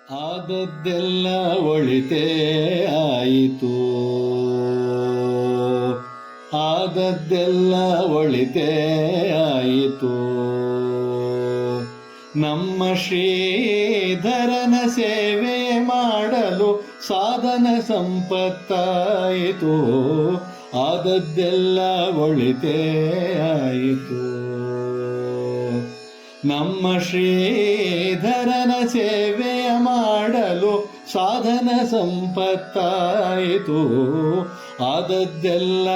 ಆದದ್ದೆಲ್ಲ ಒಳಿತೇ ಆಯಿತು, ಆದದ್ದೆಲ್ಲ ಒಳಿತೇ ಆಯಿತು. ನಮ್ಮ ಶ್ರೀಧರನ ಸೇವೆ ಮಾಡಲು ಸಾಧನ ಸಂಪತ್ತಾಯಿತು, ಆದದ್ದೆಲ್ಲ ಒಳಿತೇ ಆಯಿತು. ನಮ್ಮ ಶ್ರೀಧರನ ಸೇವೆಯ ಮಾಡಲು ಸಾಧನ ಸಂಪತ್ತಾಯಿತು, ಆದದ್ದೆಲ್ಲ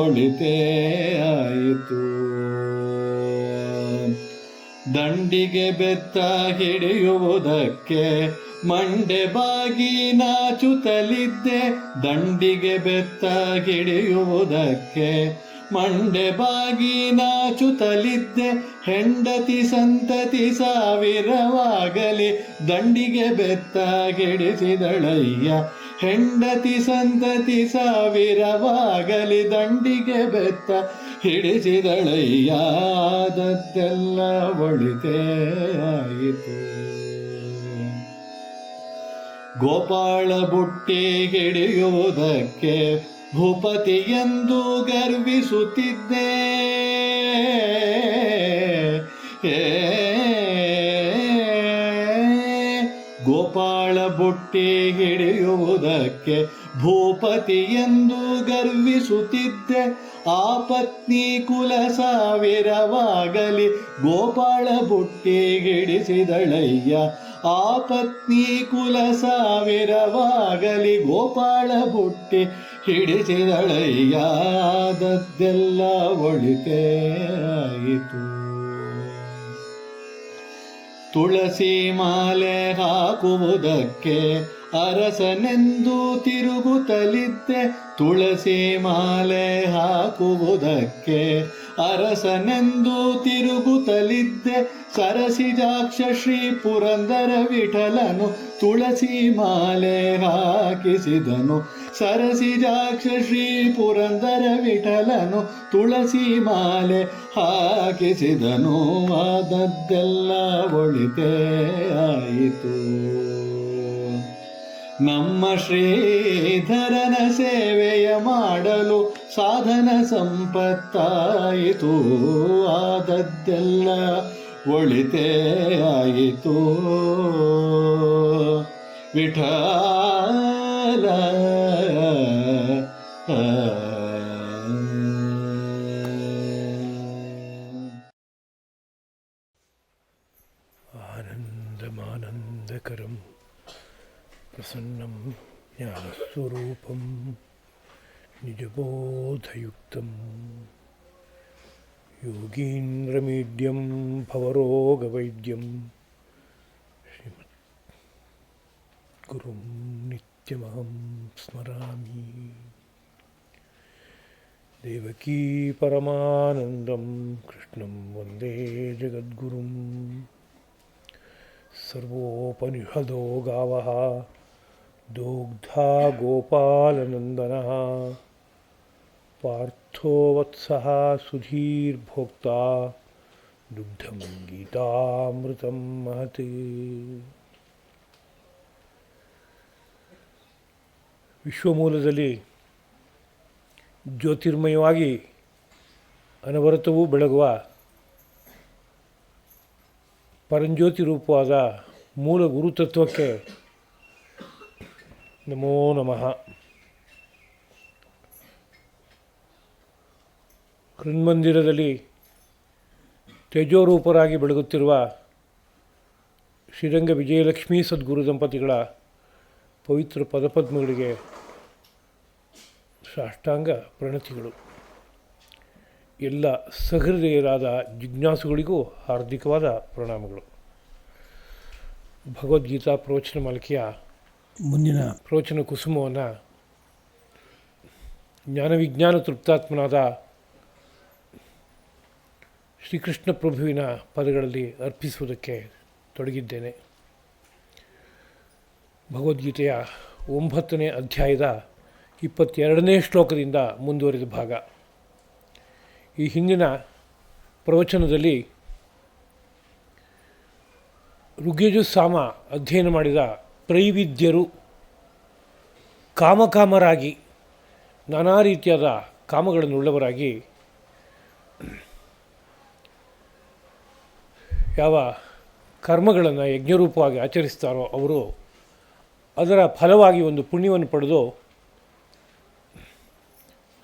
ಒಳಿತೇ ಆಯಿತು. ದಂಡಿಗೆ ಬೆತ್ತ ಹಿಡಿಯುವುದಕ್ಕೆ ಮಂಡೆ ಬಾಗಿ ನಾಚುತ್ತಲಿದ್ದೆ, ದಂಡಿಗೆ ಬೆತ್ತ ಹಿಡಿಯುವುದಕ್ಕೆ ಮಂಡೆ ಬಾಗಿ ನಾಚುತ್ತಲಿದ್ದೆ. ಹೆಂಡತಿ ಸಂತತಿ ಸಾವಿರವಾಗಲಿ ದಂಡಿಗೆ ಬೆತ್ತ ಹಿಡಿಸಿದಳಯ್ಯ, ಹೆಂಡತಿ ಸಂತತಿ ಸಾವಿರವಾಗಲಿ ದಂಡಿಗೆ ಬೆತ್ತ ಹಿಡಿಸಿದಳಯ್ಯ, ಆದದ್ದೆಲ್ಲ ಒಳಿತೇ ಆಯಿತು. ಗೋಪಾಳ ಬುಟ್ಟಿ ಹಿಡಿಯುವುದಕ್ಕೆ ಭೂಪತಿ ಎಂದು ಗರ್ವಿಸುತ್ತಿದ್ದೆ, ಗೋಪಾಳ ಬುಟ್ಟಿ ಹಿಡಿಯುವುದಕ್ಕೆ ಭೂಪತಿ ಎಂದು ಗರ್ವಿಸುತ್ತಿದ್ದೆ. ಆ ಪತ್ನಿ ಕುಲ ಸಾವಿರವಾಗಲಿ ಗೋಪಾಳ ಬುಟ್ಟಿ ಹಿಡಿಸಿದಳಯ್ಯ, ಆ ಪತ್ನಿ ಕುಲ ಸಾವಿರವಾಗಲಿ ಗೋಪಾಳ ಬುಟ್ಟಿ ಹಿಡಿಸಿದಳಯ್ಯ, ಆದದ್ದೆಲ್ಲ ಒಳಿತೇ ಆಯಿತು. ತುಳಸಿ ಮಾಲೆ ಹಾಕುವುದಕ್ಕೆ ಅರಸನೆಂದು ತಿರುಗುತ್ತಲಿದ್ದೆ, ತುಳಸಿ ಮಾಲೆ ಹಾಕುವುದಕ್ಕೆ ಅರಸನೆಂದು ತಿರುಗುತ್ತಲಿದ್ದೆ. ಸರಸಿಜಾಕ್ಷ ಶ್ರೀ ಪುರಂದರ ವಿಠಲನು ತುಳಸಿ ಮಾಲೆ ಹಾಕಿಸಿದನು, ಸರಸಿಜಾಕ್ಷ ಶ್ರೀ ಪುರಂದರ ವಿಠಲನು ತುಳಸಿ ಮಾಲೆ ಹಾಕಿಸಿದನು, ಆದದ್ದೆಲ್ಲ ಒಳಿತೇ ಆಯಿತು. ನಮ್ಮ ಶ್ರೀಧರನ ಸೇವೆಯ ಮಾಡಲು ಸಾಧನ ಸಂಪತ್ತಾಯಿತು, ಆದದ್ದೆಲ್ಲ ಒಳಿತೇ ಆಯಿತು. ವಿಠಲ ಆನಂದಮಾನಂದಕರಂ ಪ್ರಸನ್ನಂ ಜ್ಞಾನಸ್ವರೂಪಂ ನಿಜಬೋಧಯುಕ್ತಂ ಯೋಗೀಂದ್ರಮೀಡ್ಯಂ ಭವರೋಗವೈದ್ಯಂ ಶ್ರೀಮದ್ ಗುರುಂ ನಿತ್ಯಮಹಂ ಸ್ಮರಾಮಿ. ದೇವಕೀ ಪರಮಾನಂದಂ ಕೃಷ್ಣಂ ವಂದೇ ಜಗದ್ಗುರುಂ. ಸರ್ವೋಪನಿಷದೋ ಗಾವಃ ದೋಗ್ಧಾ ಗೋಪಾಲನಂದನಃ ಪಾರ್ಥೋ ವತ್ಸಃ ಸುಧೀರ್ಭೋಕ್ತಾ ದುಗ್ಧಂ ಗೀತಾಮೃತಂ ಮಹತ್. ವಿಶ್ವಮೂಲದಲ್ಲಿ ಜ್ಯೋತಿರ್ಮಯವಾಗಿ ಅನವರತವೂ ಬೆಳಗುವ ಪರಂಜ್ಯೋತಿ ರೂಪವಾದ ಮೂಲ ಗುರುತತ್ವಕ್ಕೆ ನಮೋ ನಮಃ. ಹೃನ್ಮಂದಿರದಲ್ಲಿ ತೇಜೋರೂಪರಾಗಿ ಬೆಳಗುತ್ತಿರುವ ಶ್ರೀರಂಗ ವಿಜಯಲಕ್ಷ್ಮೀ ಸದ್ಗುರು ದಂಪತಿಗಳ ಪವಿತ್ರ ಪದಪದ್ಮಗಳಿಗೆ ಸಾಷ್ಟಾಂಗ ಪ್ರಣತಿಗಳು. ಎಲ್ಲ ಸಹೃದಯರಾದ ಜಿಜ್ಞಾಸುಗಳಿಗೂ ಹಾರ್ದಿಕವಾದ ಪ್ರಣಾಮಗಳು. ಭಗವದ್ಗೀತಾ ಪ್ರವಚನ ಮಾಲಿಕೆಯ ಮುಂದಿನ ಪ್ರವಚನ ಕುಸುಮವನ್ನು ಜ್ಞಾನವಿಜ್ಞಾನ ತೃಪ್ತಾತ್ಮನಾದ ಶ್ರೀಕೃಷ್ಣ ಪ್ರಭುವಿನ ಪದಗಳಲ್ಲಿ ಅರ್ಪಿಸುವುದಕ್ಕೆ ತೊಡಗಿದ್ದೇನೆ. ಭಗವದ್ಗೀತೆಯ 9ನೇ ಅಧ್ಯಾಯದ 22ನೇ ಶ್ಲೋಕದಿಂದ ಮುಂದುವರಿದ ಭಾಗ. ಈ ಹಿಂದಿನ ಪ್ರವಚನದಲ್ಲಿ ಋಗ್ಯಜುಸ್ಸಾಮ ಅಧ್ಯಯನ ಮಾಡಿದ ತ್ರೈವಿದ್ಯರು ಕಾಮಕಾಮರಾಗಿ ನಾನಾ ರೀತಿಯಾದ ಕಾಮಗಳನ್ನುಳ್ಳವರಾಗಿ ಯಾವ ಕರ್ಮಗಳನ್ನು ಯಜ್ಞರೂಪವಾಗಿ ಆಚರಿಸ್ತಾರೋ ಅವರು ಅದರ ಫಲವಾಗಿ ಒಂದು ಪುಣ್ಯವನ್ನು ಪಡೆದು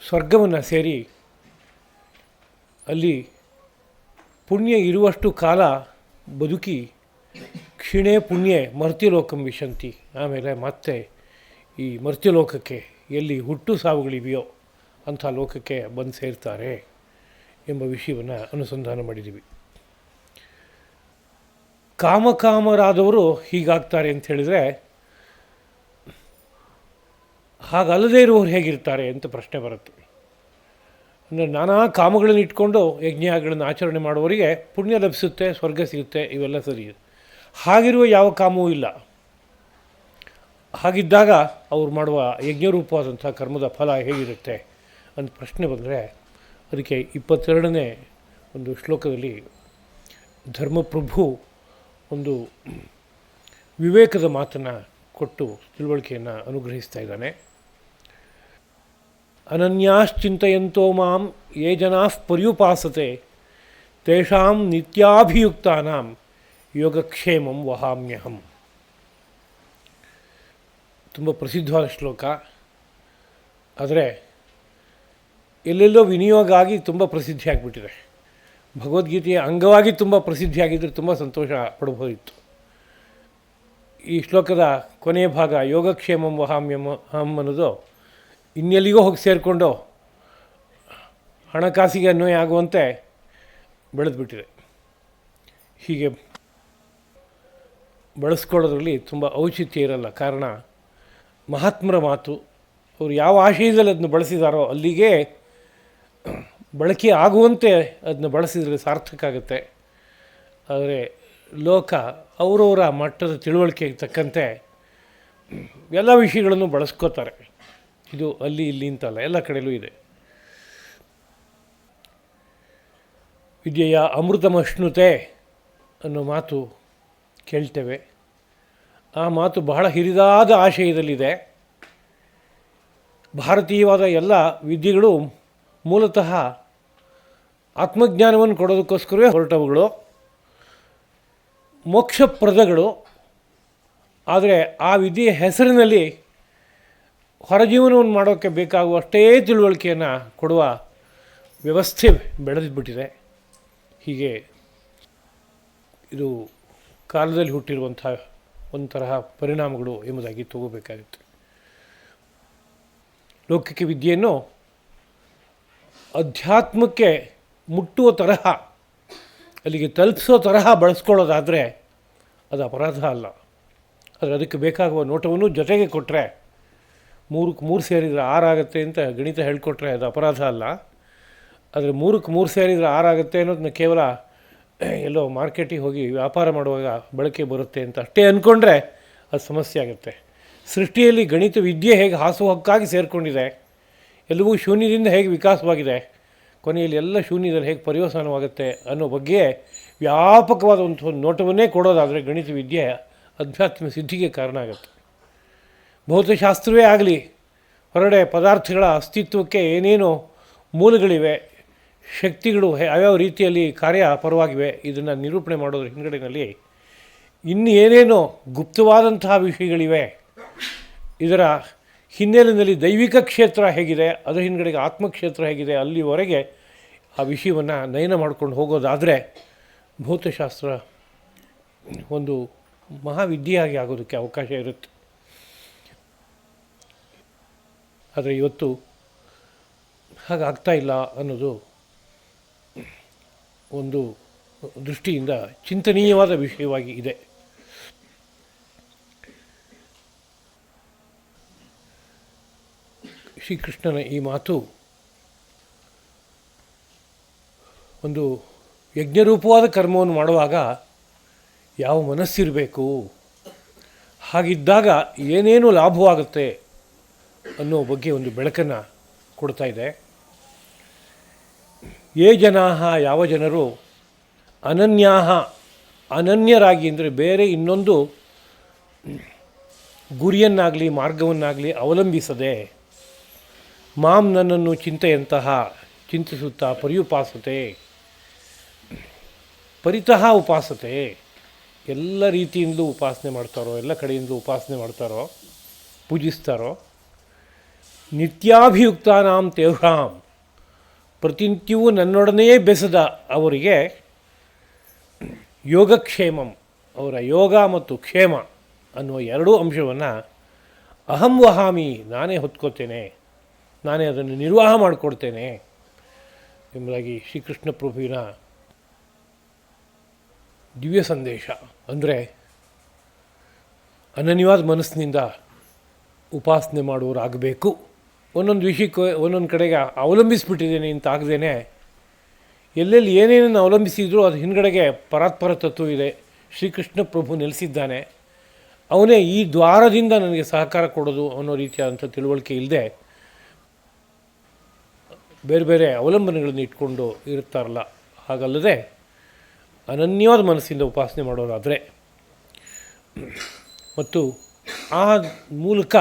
ಸ್ವರ್ಗವನ್ನು ಸೇರಿ ಅಲ್ಲಿ ಪುಣ್ಯ ಇರುವಷ್ಟು ಕಾಲ ಬದುಕಿ ಕ್ಷಿಣೇ ಪುಣ್ಯೆ ಮರ್ತ್ಯಲೋಕಂ ವಿಶಂತಿ, ಆಮೇಲೆ ಮತ್ತೆ ಈ ಮರ್ತ್ಯಲೋಕಕ್ಕೆ ಎಲ್ಲಿ ಹುಟ್ಟು ಸಾವುಗಳಿವೆಯೋ ಅಂಥ ಲೋಕಕ್ಕೆ ಬಂದು ಸೇರ್ತಾರೆ ಎಂಬ ವಿಷಯವನ್ನು ಅನುಸಂಧಾನ ಮಾಡಿದ್ದೀವಿ. ಕಾಮಕಾಮರಾದವರು ಹೀಗಾಗ್ತಾರೆ ಅಂತ ಹೇಳಿದರೆ, ಹಾಗಲ್ಲದೇ ಇರುವವರು ಹೇಗಿರ್ತಾರೆ ಅಂತ ಪ್ರಶ್ನೆ ಬರುತ್ತೆ. ಅಂದರೆ ನಾನಾ ಕಾಮಗಳನ್ನು ಇಟ್ಕೊಂಡು ಯಜ್ಞಗಳನ್ನು ಆಚರಣೆ ಮಾಡುವವರಿಗೆ ಪುಣ್ಯ ಲಭಿಸುತ್ತೆ, ಸ್ವರ್ಗ ಸಿಗುತ್ತೆ, ಇವೆಲ್ಲ ಸರಿ. ಹಾಗಿರುವ ಯಾವ ಕಾಮವೂ ಇಲ್ಲ. ಹಾಗಿದ್ದಾಗ ಅವ್ರು ಮಾಡುವ ಯಜ್ಞರೂಪವಾದಂಥ ಕರ್ಮದ ಫಲ ಹೇಗಿರುತ್ತೆ ಅಂತ ಪ್ರಶ್ನೆ ಬಂದರೆ, ಅದಕ್ಕೆ 22ನೇ ಒಂದು ಶ್ಲೋಕದಲ್ಲಿ ಧರ್ಮಪ್ರಭು ಒಂದು ವಿವೇಕದ ಮಾತನ್ನು ಕೊಟ್ಟು ತಿಳುವಳಿಕೆಯನ್ನು ಅನುಗ್ರಹಿಸ್ತಾ ಇದ್ದಾನೆ. ಅನನ್ಯಾಶ್ಚಿಂತಯಂತೋ ಮಾಂ ಯೇ ಜನಾಃ ಪರ್ಯುಪಾಸತೆ ತೇಷಾಂ ನಿತ್ಯಾಭಿಯುಕ್ತಾನಾಂ ಯೋಗಕ್ಷೇಮಂ ವಹಾಮ್ಯಹಂ. ತುಂಬ ಪ್ರಸಿದ್ಧವಾದ ಶ್ಲೋಕ, ಆದರೆ ಎಲ್ಲೆಲ್ಲೋ ವಿನಿಯೋಗ ಆಗಿ ತುಂಬ ಪ್ರಸಿದ್ಧಿ ಆಗಿಬಿಟ್ಟಿದೆ. ಭಗವದ್ಗೀತೆಯ ಅಂಗವಾಗಿ ತುಂಬ ಪ್ರಸಿದ್ಧಿಯಾಗಿದ್ದರೆ ತುಂಬ ಸಂತೋಷ ಪಡಬಹುದಿತ್ತು. ಈ ಶ್ಲೋಕದ ಕೊನೆಯ ಭಾಗ ಯೋಗಕ್ಷೇಮಂ ವಹಾಮ್ಯಂ ಅನ್ನೋದು ಇನ್ನೆಲ್ಲಿಗೋ ಹೋಗಿ ಸೇರಿಕೊಂಡು ಹಣಕಾಸಿಗೆ ಅನ್ವಯ ಆಗುವಂತೆ ಬೆಳೆದುಬಿಟ್ಟಿದೆ. ಹೀಗೆ ಬಳಸ್ಕೊಳ್ಳೋದ್ರಲ್ಲಿ ತುಂಬ ಔಚಿತ್ಯ ಇರಲ್ಲ. ಕಾರಣ ಮಹಾತ್ಮರ ಮಾತು, ಅವರು ಯಾವ ಆಶಯದಲ್ಲಿ ಅದನ್ನು ಬಳಸಿದಾರೋ ಅಲ್ಲಿಗೆ ಬಳಕೆ ಆಗುವಂತೆ ಅದನ್ನು ಬಳಸಿದರೆ ಸಾರ್ಥಕ ಆಗುತ್ತೆ. ಆದರೆ ಲೋಕ ಅವರವರ ಮಟ್ಟದ ತಿಳುವಳಿಕೆಗೆ ತಕ್ಕಂತೆ ಎಲ್ಲ ವಿಷಯಗಳನ್ನು ಬಳಸ್ಕೋತಾರೆ. ಇದು ಅಲ್ಲಿ ಇಲ್ಲಿ ಅಂತಲ್ಲ, ಎಲ್ಲ ಕಡೆಯಲ್ಲೂ ಇದೆ. ವಿದ್ಯೆಯ ಅಮೃತಮಶ್ನುತೆ ಅನ್ನೋ ಮಾತು ಕೇಳ್ತೇವೆ. ಆ ಮಾತು ಬಹಳ ಹಿರಿದಾದ ಆಶಯದಲ್ಲಿದೆ. ಭಾರತೀಯವಾದ ಎಲ್ಲ ವಿದ್ಯೆಗಳು ಮೂಲತಃ ಆತ್ಮಜ್ಞಾನವನ್ನು ಕೊಡೋದಕ್ಕೋಸ್ಕರವೇ ಹೊರಟವುಗಳು, ಮೋಕ್ಷಪ್ರದಗಳು. ಆದರೆ ಆ ವಿದ್ಯೆಯ ಹೆಸರಿನಲ್ಲಿ ಹೊರಜೀವನವನ್ನು ಮಾಡೋಕ್ಕೆ ಬೇಕಾಗುವಷ್ಟೇ ತಿಳುವಳಿಕೆಯನ್ನು ಕೊಡುವ ವ್ಯವಸ್ಥೆ ಬೆಳೆದುಬಿಟ್ಟಿದೆ. ಹೀಗೆ ಇದು ಕಾಲದಲ್ಲಿ ಹುಟ್ಟಿರುವಂಥ ಒಂದು ತರಹ ಪರಿಣಾಮಗಳು ಎಂಬುದಾಗಿ ತಗೋಬೇಕಾಗುತ್ತೆ. ಲೌಕಿಕ ವಿದ್ಯೆಯನ್ನು ಅಧ್ಯಾತ್ಮಕ್ಕೆ ಮುಟ್ಟುವ ತರಹ, ಅಲ್ಲಿಗೆ ತಲುಪಿಸೋ ತರಹ ಬಳಸ್ಕೊಳ್ಳೋದಾದರೆ ಅದು ಅಪರಾಧ ಅಲ್ಲ. ಆದರೆ ಅದಕ್ಕೆ ಬೇಕಾಗುವ ನೋಟವನ್ನು ಜೊತೆಗೆ ಕೊಟ್ಟರೆ, 3ಕ್ಕೆ 3 ಸೇರಿದರೆ 6 ಆಗುತ್ತೆ ಅಂತ ಗಣಿತ ಹೇಳಿಕೊಟ್ರೆ ಅದು ಅಪರಾಧ ಅಲ್ಲ. ಆದರೆ 3ಕ್ಕೆ 3 ಸೇರಿದರೆ 6 ಆಗುತ್ತೆ ಅನ್ನೋದನ್ನ ಕೇವಲ ಎಲ್ಲೋ ಮಾರ್ಕೆಟಿಗೆ ಹೋಗಿ ವ್ಯಾಪಾರ ಮಾಡುವಾಗ ಬಳಕೆ ಬರುತ್ತೆ ಅಂತ ಅಷ್ಟೇ ಅಂದ್ಕೊಂಡ್ರೆ ಅದು ಸಮಸ್ಯೆ ಆಗುತ್ತೆ. ಸೃಷ್ಟಿಯಲ್ಲಿ ಗಣಿತ ವಿದ್ಯೆ ಹೇಗೆ ಹಾಸುಹೊಕ್ಕಾಗಿ ಸೇರಿಕೊಂಡಿದೆ, ಎಲ್ಲವೂ ಶೂನ್ಯದಿಂದ ಹೇಗೆ ವಿಕಾಸವಾಗಿದೆ, ಕೊನೆಯಲ್ಲಿ ಎಲ್ಲ ಶೂನ್ಯದಲ್ಲಿ ಹೇಗೆ ಪರ್ಯವಸಾನವಾಗುತ್ತೆ ಅನ್ನೋ ಬಗ್ಗೆ ವ್ಯಾಪಕವಾದ ಒಂದು ನೋಟವನ್ನೇ ಕೊಡೋದಾದರೆ ಗಣಿತ ವಿದ್ಯೆ ಅಧ್ಯಾತ್ಮ ಸಿದ್ಧಿಗೆ ಕಾರಣ ಆಗುತ್ತೆ. ಭೌತಶಾಸ್ತ್ರವೇ ಆಗಲಿ, ಹೊರಗಡೆ ಪದಾರ್ಥಗಳ ಅಸ್ತಿತ್ವಕ್ಕೆ ಏನೇನು ಮೂಲಗಳಿವೆ, ಶಕ್ತಿಗಳು ಯಾವ್ಯಾವ ರೀತಿಯಲ್ಲಿ ಕಾರ್ಯಪರವಾಗಿವೆ, ಇದನ್ನು ನಿರೂಪಣೆ ಮಾಡೋದ್ರ ಹಿನ್ನೆಲೆಯಲ್ಲಿ ಇನ್ನು ಏನೇನೋ ಗುಪ್ತವಾದಂತಹ ವಿಷಯಗಳಿವೆ. ಇದರ ಹಿನ್ನೆಲೆಯಲ್ಲಿ ದೈವಿಕ ಕ್ಷೇತ್ರ ಹೇಗಿದೆ, ಅದರ ಹಿನ್ನೆಲೆಗೆ ಆತ್ಮಕ್ಷೇತ್ರ ಹೇಗಿದೆ, ಅಲ್ಲಿವರೆಗೆ ಆ ವಿಷಯವನ್ನು ನಯನ ಮಾಡ್ಕೊಂಡು ಹೋಗೋದಾದರೆ ಭೌತಶಾಸ್ತ್ರ ಒಂದು ಮಹಾವಿದ್ಯೆಯಾಗಿ ಆಗೋದಕ್ಕೆ ಅವಕಾಶ ಇರುತ್ತೆ. ಆದರೆ ಇವತ್ತು ಹಾಗಾಗ್ತಾ ಇಲ್ಲ ಅನ್ನೋದು ಒಂದು ದೃಷ್ಟಿಯಿಂದ ಚಿಂತನೀಯವಾದ ವಿಷಯವಾಗಿ ಇದೆ. ಶ್ರೀಕೃಷ್ಣನ ಈ ಮಾತು ಒಂದು ಯಜ್ಞರೂಪವಾದ ಕರ್ಮವನ್ನು ಮಾಡುವಾಗ ಯಾವ ಮನಸ್ಸಿರಬೇಕು, ಹಾಗಿದ್ದಾಗ ಏನೇನು ಲಾಭವಾಗುತ್ತೆ ಅನ್ನೋ ಬಗ್ಗೆ ಒಂದು ಬೆಳಕನ್ನು ಕೊಡ್ತಾ ಇದೆ. ಯೇ ಜನಾಃ, ಯಾವ ಜನರು, ಅನನ್ಯಾಃ, ಅನನ್ಯರಾಗಿ ಅಂದರೆ ಬೇರೆ ಇನ್ನೊಂದು ಗುರಿಯನ್ನಾಗಲಿ ಮಾರ್ಗವನ್ನಾಗಲಿ ಅವಲಂಬಿಸದೆ ಮಾಂ ನನ್ನನ್ನು ಚಿಂತೆಯಂತಹ ಚಿಂತಿಸುತ್ತಾ ಪರ್ಯುಪಾಸತೆ ಪರಿತಃ ಉಪಾಸತೆ ಎಲ್ಲ ರೀತಿಯಿಂದಲೂ ಉಪಾಸನೆ ಮಾಡ್ತಾರೋ, ಎಲ್ಲ ಕಡೆಯಿಂದಲೂ ಉಪಾಸನೆ ಮಾಡ್ತಾರೋ, ಪೂಜಿಸ್ತಾರೋ, ನಿತ್ಯಾಭಿಯುಕ್ತಾನಾಂ ತೇವ್ರಾಂ ಪ್ರತಿನಿತ್ಯವೂ ನನ್ನೊಡನೆಯೇ ಬೆಸೆದ ಅವರಿಗೆ ಯೋಗಕ್ಷೇಮಂ ಅವರ ಯೋಗ ಮತ್ತು ಕ್ಷೇಮ ಅನ್ನುವ ಎರಡೂ ಅಂಶವನ್ನು ಅಹಂ ವಹಾಮಿ ನಾನೇ ಹೊತ್ಕೋತೇನೆ, ನಾನೇ ಅದನ್ನು ನಿರ್ವಾಹ ಮಾಡಿಕೊಡ್ತೇನೆ ಎಂಬುದಾಗಿ ಶ್ರೀಕೃಷ್ಣ ಪ್ರಭುವಿನ ದಿವ್ಯ ಸಂದೇಶ. ಅಂದರೆ ಅನನ್ಯವಾದ ಮನಸ್ಸಿನಿಂದ ಉಪಾಸನೆ ಮಾಡುವವರಾಗಬೇಕು. ಒಂದೊಂದು ವಿಷಯಕ್ಕೆ ಒಂದೊಂದು ಕಡೆಗೆ ಅವಲಂಬಿಸಿಬಿಟ್ಟಿದ್ದೇನೆ ಅಂತ ಆಗದೇನೆ ಎಲ್ಲೆಲ್ಲಿ ಏನೇನನ್ನು ಅವಲಂಬಿಸಿದರೂ ಅದು ಹಿಂದ್ಗಡೆಗೆ ಪರಾತ್ಪರ ತತ್ವ ಇದೆ, ಶ್ರೀಕೃಷ್ಣ ಪ್ರಭು ನೆಲೆಸಿದ್ದಾನೆ, ಅವನೇ ಈ ದ್ವಾರದಿಂದ ನನಗೆ ಸಹಕಾರ ಕೊಡೋದು ಅನ್ನೋ ರೀತಿಯಾದಂಥ ತಿಳುವಳಿಕೆ ಇಲ್ಲದೆ ಬೇರೆ ಬೇರೆ ಅವಲಂಬನೆಗಳನ್ನು ಇಟ್ಕೊಂಡು ಇರ್ತಾರಲ್ಲ, ಹಾಗಲ್ಲದೆ ಅನನ್ಯವಾದ ಮನಸ್ಸಿಂದ ಉಪಾಸನೆ ಮಾಡೋರಾದರೆ ಮತ್ತು ಆ ಮೂಲಕ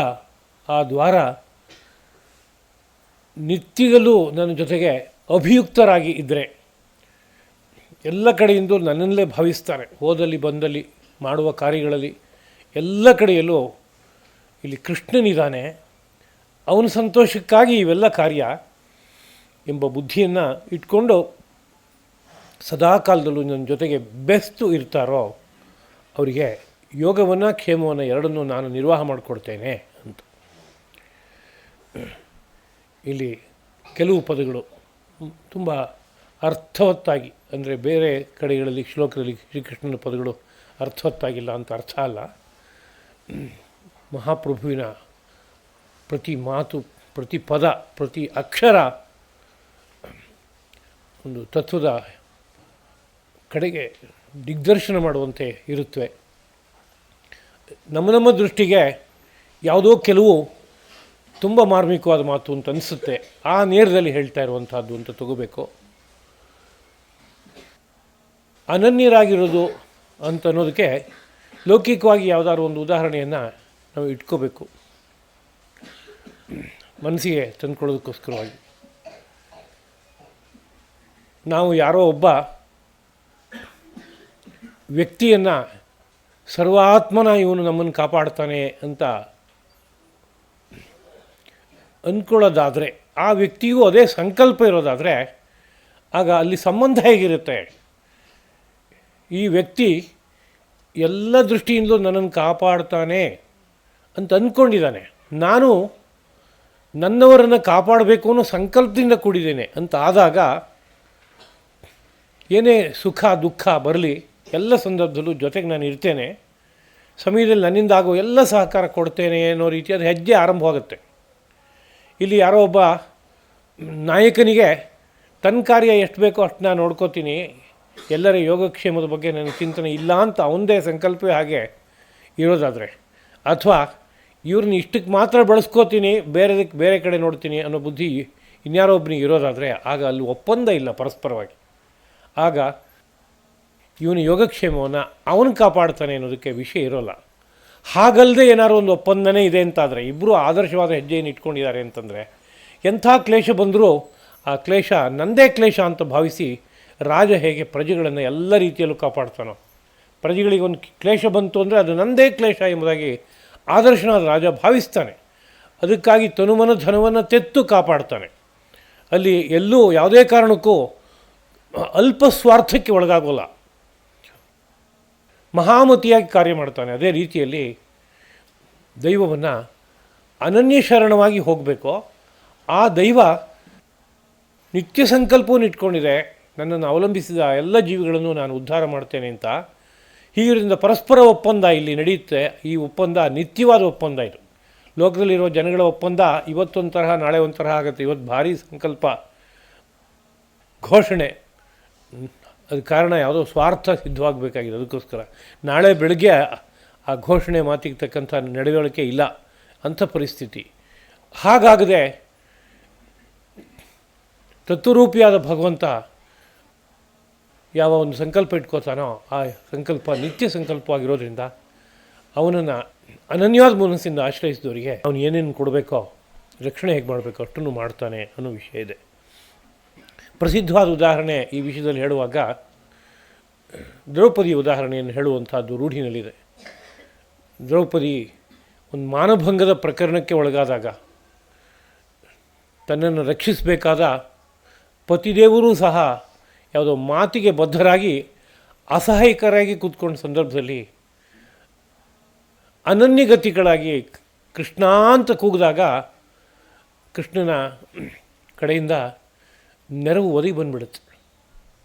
ಆ ದ್ವಾರ ನಿತ್ಯದಲ್ಲೂ ನನ್ನ ಜೊತೆಗೆ ಅಭಿಯುಕ್ತರಾಗಿ ಇದ್ದರೆ ಎಲ್ಲ ಕಡೆಯಿಂದ ನನ್ನಲ್ಲೇ ಭಾವಿಸ್ತಾರೆ. ಹೋದಲ್ಲಿ ಬಂದಲ್ಲಿ ಮಾಡುವ ಕಾರ್ಯಗಳಲ್ಲಿ ಎಲ್ಲ ಕಡೆಯಲ್ಲೂ ಇಲ್ಲಿ ಕೃಷ್ಣನಿದ್ದಾನೆ, ಅವನ ಸಂತೋಷಕ್ಕಾಗಿ ಇವೆಲ್ಲ ಕಾರ್ಯ ಎಂಬ ಬುದ್ಧಿಯನ್ನು ಇಟ್ಕೊಂಡು ಸದಾಕಾಲದಲ್ಲೂ ನನ್ನ ಜೊತೆಗೆ ಬೆಸ್ತು ಇರ್ತಾರೋ ಅವರಿಗೆ ಯೋಗವನ್ನು ಕ್ಷೇಮವನ್ನು ಎರಡನ್ನೂ ನಾನು ನಿರ್ವಾಹ ಮಾಡಿಕೊಡ್ತೇನೆ ಅಂತ. ಇಲ್ಲಿ ಕೆಲವು ಪದಗಳು ತುಂಬ ಅರ್ಥವತ್ತಾಗಿ, ಅಂದರೆ ಬೇರೆ ಕಡೆಗಳಲ್ಲಿ ಶ್ಲೋಕದಲ್ಲಿ ಶ್ರೀಕೃಷ್ಣನ ಪದಗಳು ಅರ್ಥವತ್ತಾಗಿಲ್ಲ ಅಂತ ಅರ್ಥ ಅಲ್ಲ. ಮಹಾಪ್ರಭುವಿನ ಪ್ರತಿ ಮಾತು, ಪ್ರತಿ ಪದ, ಪ್ರತಿ ಅಕ್ಷರ ಒಂದು ತತ್ವದ ಕಡೆಗೆ ದಿಗ್ದರ್ಶನ ಮಾಡುವಂತೆ ಇರುತ್ತವೆ. ನಮ್ಮ ದೃಷ್ಟಿಗೆ ಯಾವುದೋ ಕೆಲವು ತುಂಬ ಮಾರ್ಮಿಕವಾದ ಮಾತು ಅಂತ ಅನಿಸುತ್ತೆ, ಆ ನೇರದಲ್ಲಿ ಹೇಳ್ತಾ ಇರುವಂಥದ್ದು ಅಂತ ತಗೋಬೇಕು. ಅನನ್ಯರಾಗಿರೋದು ಅಂತ ಅನ್ನೋದಕ್ಕೆ ಲೌಕಿಕವಾಗಿ ಯಾವುದಾದ್ರು ಒಂದು ಉದಾಹರಣೆಯನ್ನು ನಾವು ಇಟ್ಕೋಬೇಕು ಮನಸ್ಸಿಗೆ ತಂದ್ಕೊಳ್ಳೋದಕ್ಕೋಸ್ಕರವಾಗಿ. ನಾವು ಯಾರೋ ಒಬ್ಬ ವ್ಯಕ್ತಿಯನ್ನು ಸರ್ವಾತ್ಮನ ಇವನು ನಮ್ಮನ್ನು ಕಾಪಾಡ್ತಾನೆ ಅಂತ ಅಂದ್ಕೊಳ್ಳೋದಾದರೆ, ಆ ವ್ಯಕ್ತಿಗೂ ಅದೇ ಸಂಕಲ್ಪ ಇರೋದಾದರೆ, ಆಗ ಅಲ್ಲಿ ಸಂಬಂಧ ಹೇಗಿರುತ್ತೆ? ಈ ವ್ಯಕ್ತಿ ಎಲ್ಲ ದೃಷ್ಟಿಯಿಂದಲೂ ನನ್ನನ್ನು ಕಾಪಾಡ್ತಾನೆ ಅಂತ ಅಂದ್ಕೊಂಡಿದ್ದಾನೆ, ನಾನು ನನ್ನವರನ್ನು ಕಾಪಾಡಬೇಕು ಅನ್ನೋ ಸಂಕಲ್ಪದಿಂದ ಕೂಡಿದ್ದೇನೆ ಅಂತ ಆದಾಗ ಏನೇ ಸುಖ ದುಃಖ ಬರಲಿ ಎಲ್ಲ ಸಂದರ್ಭದಲ್ಲೂ ಜೊತೆಗೆ ನಾನು ಇರ್ತೇನೆ, ಸಮಯದಲ್ಲಿ ನನ್ನಿಂದ ಆಗೋ ಎಲ್ಲ ಸಹಕಾರ ಕೊಡ್ತೇನೆ ಅನ್ನೋ ರೀತಿಯಾದ ಹೆಜ್ಜೆ ಆರಂಭವಾಗುತ್ತೆ. ಇಲ್ಲಿ ಯಾರೋ ಒಬ್ಬ ನಾಯಕನಿಗೆ ತನ್ನ ಕಾರ್ಯ ಎಷ್ಟು ಬೇಕೋ ಅಷ್ಟು ನಾನು ನೋಡ್ಕೋತೀನಿ, ಎಲ್ಲರ ಯೋಗಕ್ಷೇಮದ ಬಗ್ಗೆ ನನಗೆ ಚಿಂತನೆ ಇಲ್ಲ ಅಂತ ಅವನದೇ ಸಂಕಲ್ಪವೇ ಹಾಗೆ ಇರೋದಾದರೆ, ಅಥವಾ ಇವ್ರನ್ನ ಇಷ್ಟಕ್ಕೆ ಮಾತ್ರ ಬಳಸ್ಕೋತೀನಿ, ಬೇರೆ ಕಡೆ ನೋಡ್ತೀನಿ ಅನ್ನೋ ಬುದ್ಧಿ ಇನ್ಯಾರೋ ಒಬ್ಬನಿಗೆ ಇರೋದಾದರೆ, ಆಗ ಅಲ್ಲಿ ಒಪ್ಪಂದ ಇಲ್ಲ ಪರಸ್ಪರವಾಗಿ. ಆಗ ಇವನು ಯೋಗಕ್ಷೇಮವನ್ನು ಅವನು ಕಾಪಾಡ್ತಾನೆ ಅನ್ನೋದಕ್ಕೆ ವಿಷಯ ಇರೋಲ್ಲ. ಹಾಗಲ್ಲದೆ ಏನಾದ್ರು ಒಂದು ಒಪ್ಪಂದನೇ ಇದೆ ಅಂತಾದರೆ, ಇಬ್ಬರು ಆದರ್ಶವಾದ ಹೆಜ್ಜೆಯನ್ನು ಇಟ್ಕೊಂಡಿದ್ದಾರೆ ಅಂತಂದರೆ, ಎಂಥ ಕ್ಲೇಶ ಬಂದರೂ ಆ ಕ್ಲೇಶ ನಂದೇ ಕ್ಲೇಶ ಅಂತ ಭಾವಿಸಿ ರಾಜ ಹೇಗೆ ಪ್ರಜೆಗಳನ್ನು ಎಲ್ಲ ರೀತಿಯಲ್ಲೂ ಕಾಪಾಡ್ತಾನೋ, ಪ್ರಜೆಗಳಿಗೆ ಒಂದು ಕ್ಲೇಶ ಬಂತು ಅಂದರೆ ಅದು ನಂದೇ ಕ್ಲೇಶ ಎಂಬುದಾಗಿ ಆದರ್ಶನಾದ ರಾಜ ಭಾವಿಸ್ತಾನೆ. ಅದಕ್ಕಾಗಿ ತನುಮನ ಧನವನ್ನು ತೆತ್ತು ಕಾಪಾಡ್ತಾನೆ. ಅಲ್ಲಿ ಎಲ್ಲೂ ಯಾವುದೇ ಕಾರಣಕ್ಕೂ ಅಲ್ಪ ಸ್ವಾರ್ಥಕ್ಕೆ ಒಳಗಾಗೋಲ್ಲ, ಮಹಾಮತಿಯಾಗಿ ಕಾರ್ಯ ಮಾಡ್ತಾನೆ. ಅದೇ ರೀತಿಯಲ್ಲಿ ದೈವವನ್ನು ಅನನ್ಯ ಶರಣವಾಗಿ ಹೋಗಬೇಕು. ಆ ದೈವ ನಿತ್ಯ ಸಂಕಲ್ಪವನ್ನು ಇಟ್ಕೊಂಡಿದೆ, ನನ್ನನ್ನು ಅವಲಂಬಿಸಿದ ಎಲ್ಲ ಜೀವಿಗಳನ್ನು ನಾನು ಉದ್ಧಾರ ಮಾಡ್ತೇನೆ ಅಂತ. ಹೀಗಿರೋದ್ರಿಂದ ಪರಸ್ಪರ ಒಪ್ಪಂದ ಇಲ್ಲಿ ನಡೆಯುತ್ತೆ. ಈ ಒಪ್ಪಂದ ನಿತ್ಯವಾದ ಒಪ್ಪಂದ. ಇದು ಲೋಕದಲ್ಲಿರೋ ಜನಗಳ ಒಪ್ಪಂದ ಇವತ್ತೊಂದು ತರಹ ನಾಳೆ ಒಂದು ತರಹ ಆಗುತ್ತೆ. ಇವತ್ತು ಭಾರಿ ಸಂಕಲ್ಪ ಘೋಷಣೆ, ಅದು ಕಾರಣ ಯಾವುದೋ ಸ್ವಾರ್ಥ ಸಿದ್ಧವಾಗಬೇಕಾಗಿದೆ, ಅದಕ್ಕೋಸ್ಕರ ನಾಳೆ ಬೆಳಗ್ಗೆ ಆ ಘೋಷಣೆ ಮಾತಿಗೆ ತಕ್ಕಂಥ ನಡವಳಿಕೆ ಇಲ್ಲ ಅಂಥ ಪರಿಸ್ಥಿತಿ. ಹಾಗಾಗದೆ ತತ್ವರೂಪಿಯಾದ ಭಗವಂತ ಯಾವ ಒಂದು ಸಂಕಲ್ಪ ಇಟ್ಕೋತಾನೋ ಆ ಸಂಕಲ್ಪ ನಿತ್ಯ ಸಂಕಲ್ಪವಾಗಿರೋದ್ರಿಂದ ಅವನನ್ನು ಅನನ್ಯವಾದ ಮನಸ್ಸಿಂದ ಆಶ್ರಯಿಸಿದವರಿಗೆ ಅವನು ಏನೇನು ಕೊಡಬೇಕೋ, ರಕ್ಷಣೆ ಹೇಗೆ ಮಾಡಬೇಕೋ ಅಷ್ಟನ್ನು ಮಾಡ್ತಾನೆ ಅನ್ನೋ ವಿಷಯ ಇದೆ. ಪ್ರಸಿದ್ಧವಾದ ಉದಾಹರಣೆ ಈ ವಿಷಯದಲ್ಲಿ ಹೇಳುವಾಗ ದ್ರೌಪದಿ ಉದಾಹರಣೆಯನ್ನು ಹೇಳುವಂಥದ್ದು ರೂಢಿನಲ್ಲಿದೆ. ದ್ರೌಪದಿ ಒಂದು ಮಾನಭಂಗದ ಪ್ರಕರಣಕ್ಕೆ ಒಳಗಾದಾಗ ತನ್ನನ್ನು ರಕ್ಷಿಸಬೇಕಾದ ಪತಿದೇವರೂ ಸಹ ಯಾವುದೋ ಮಾತಿಗೆ ಬದ್ಧರಾಗಿ ಅಸಹಾಯಕರಾಗಿ ಕೂತ್ಕೊಂಡ ಸಂದರ್ಭದಲ್ಲಿ ಅನನ್ಯಗತಿಗಳಾಗಿ ಕೃಷ್ಣ ಅಂತ ಕೂಗಿದಾಗ ಕೃಷ್ಣನ ಕಡೆಯಿಂದ ನೆರವು ಒದಗಿ ಬಂದುಬಿಡುತ್ತೆ.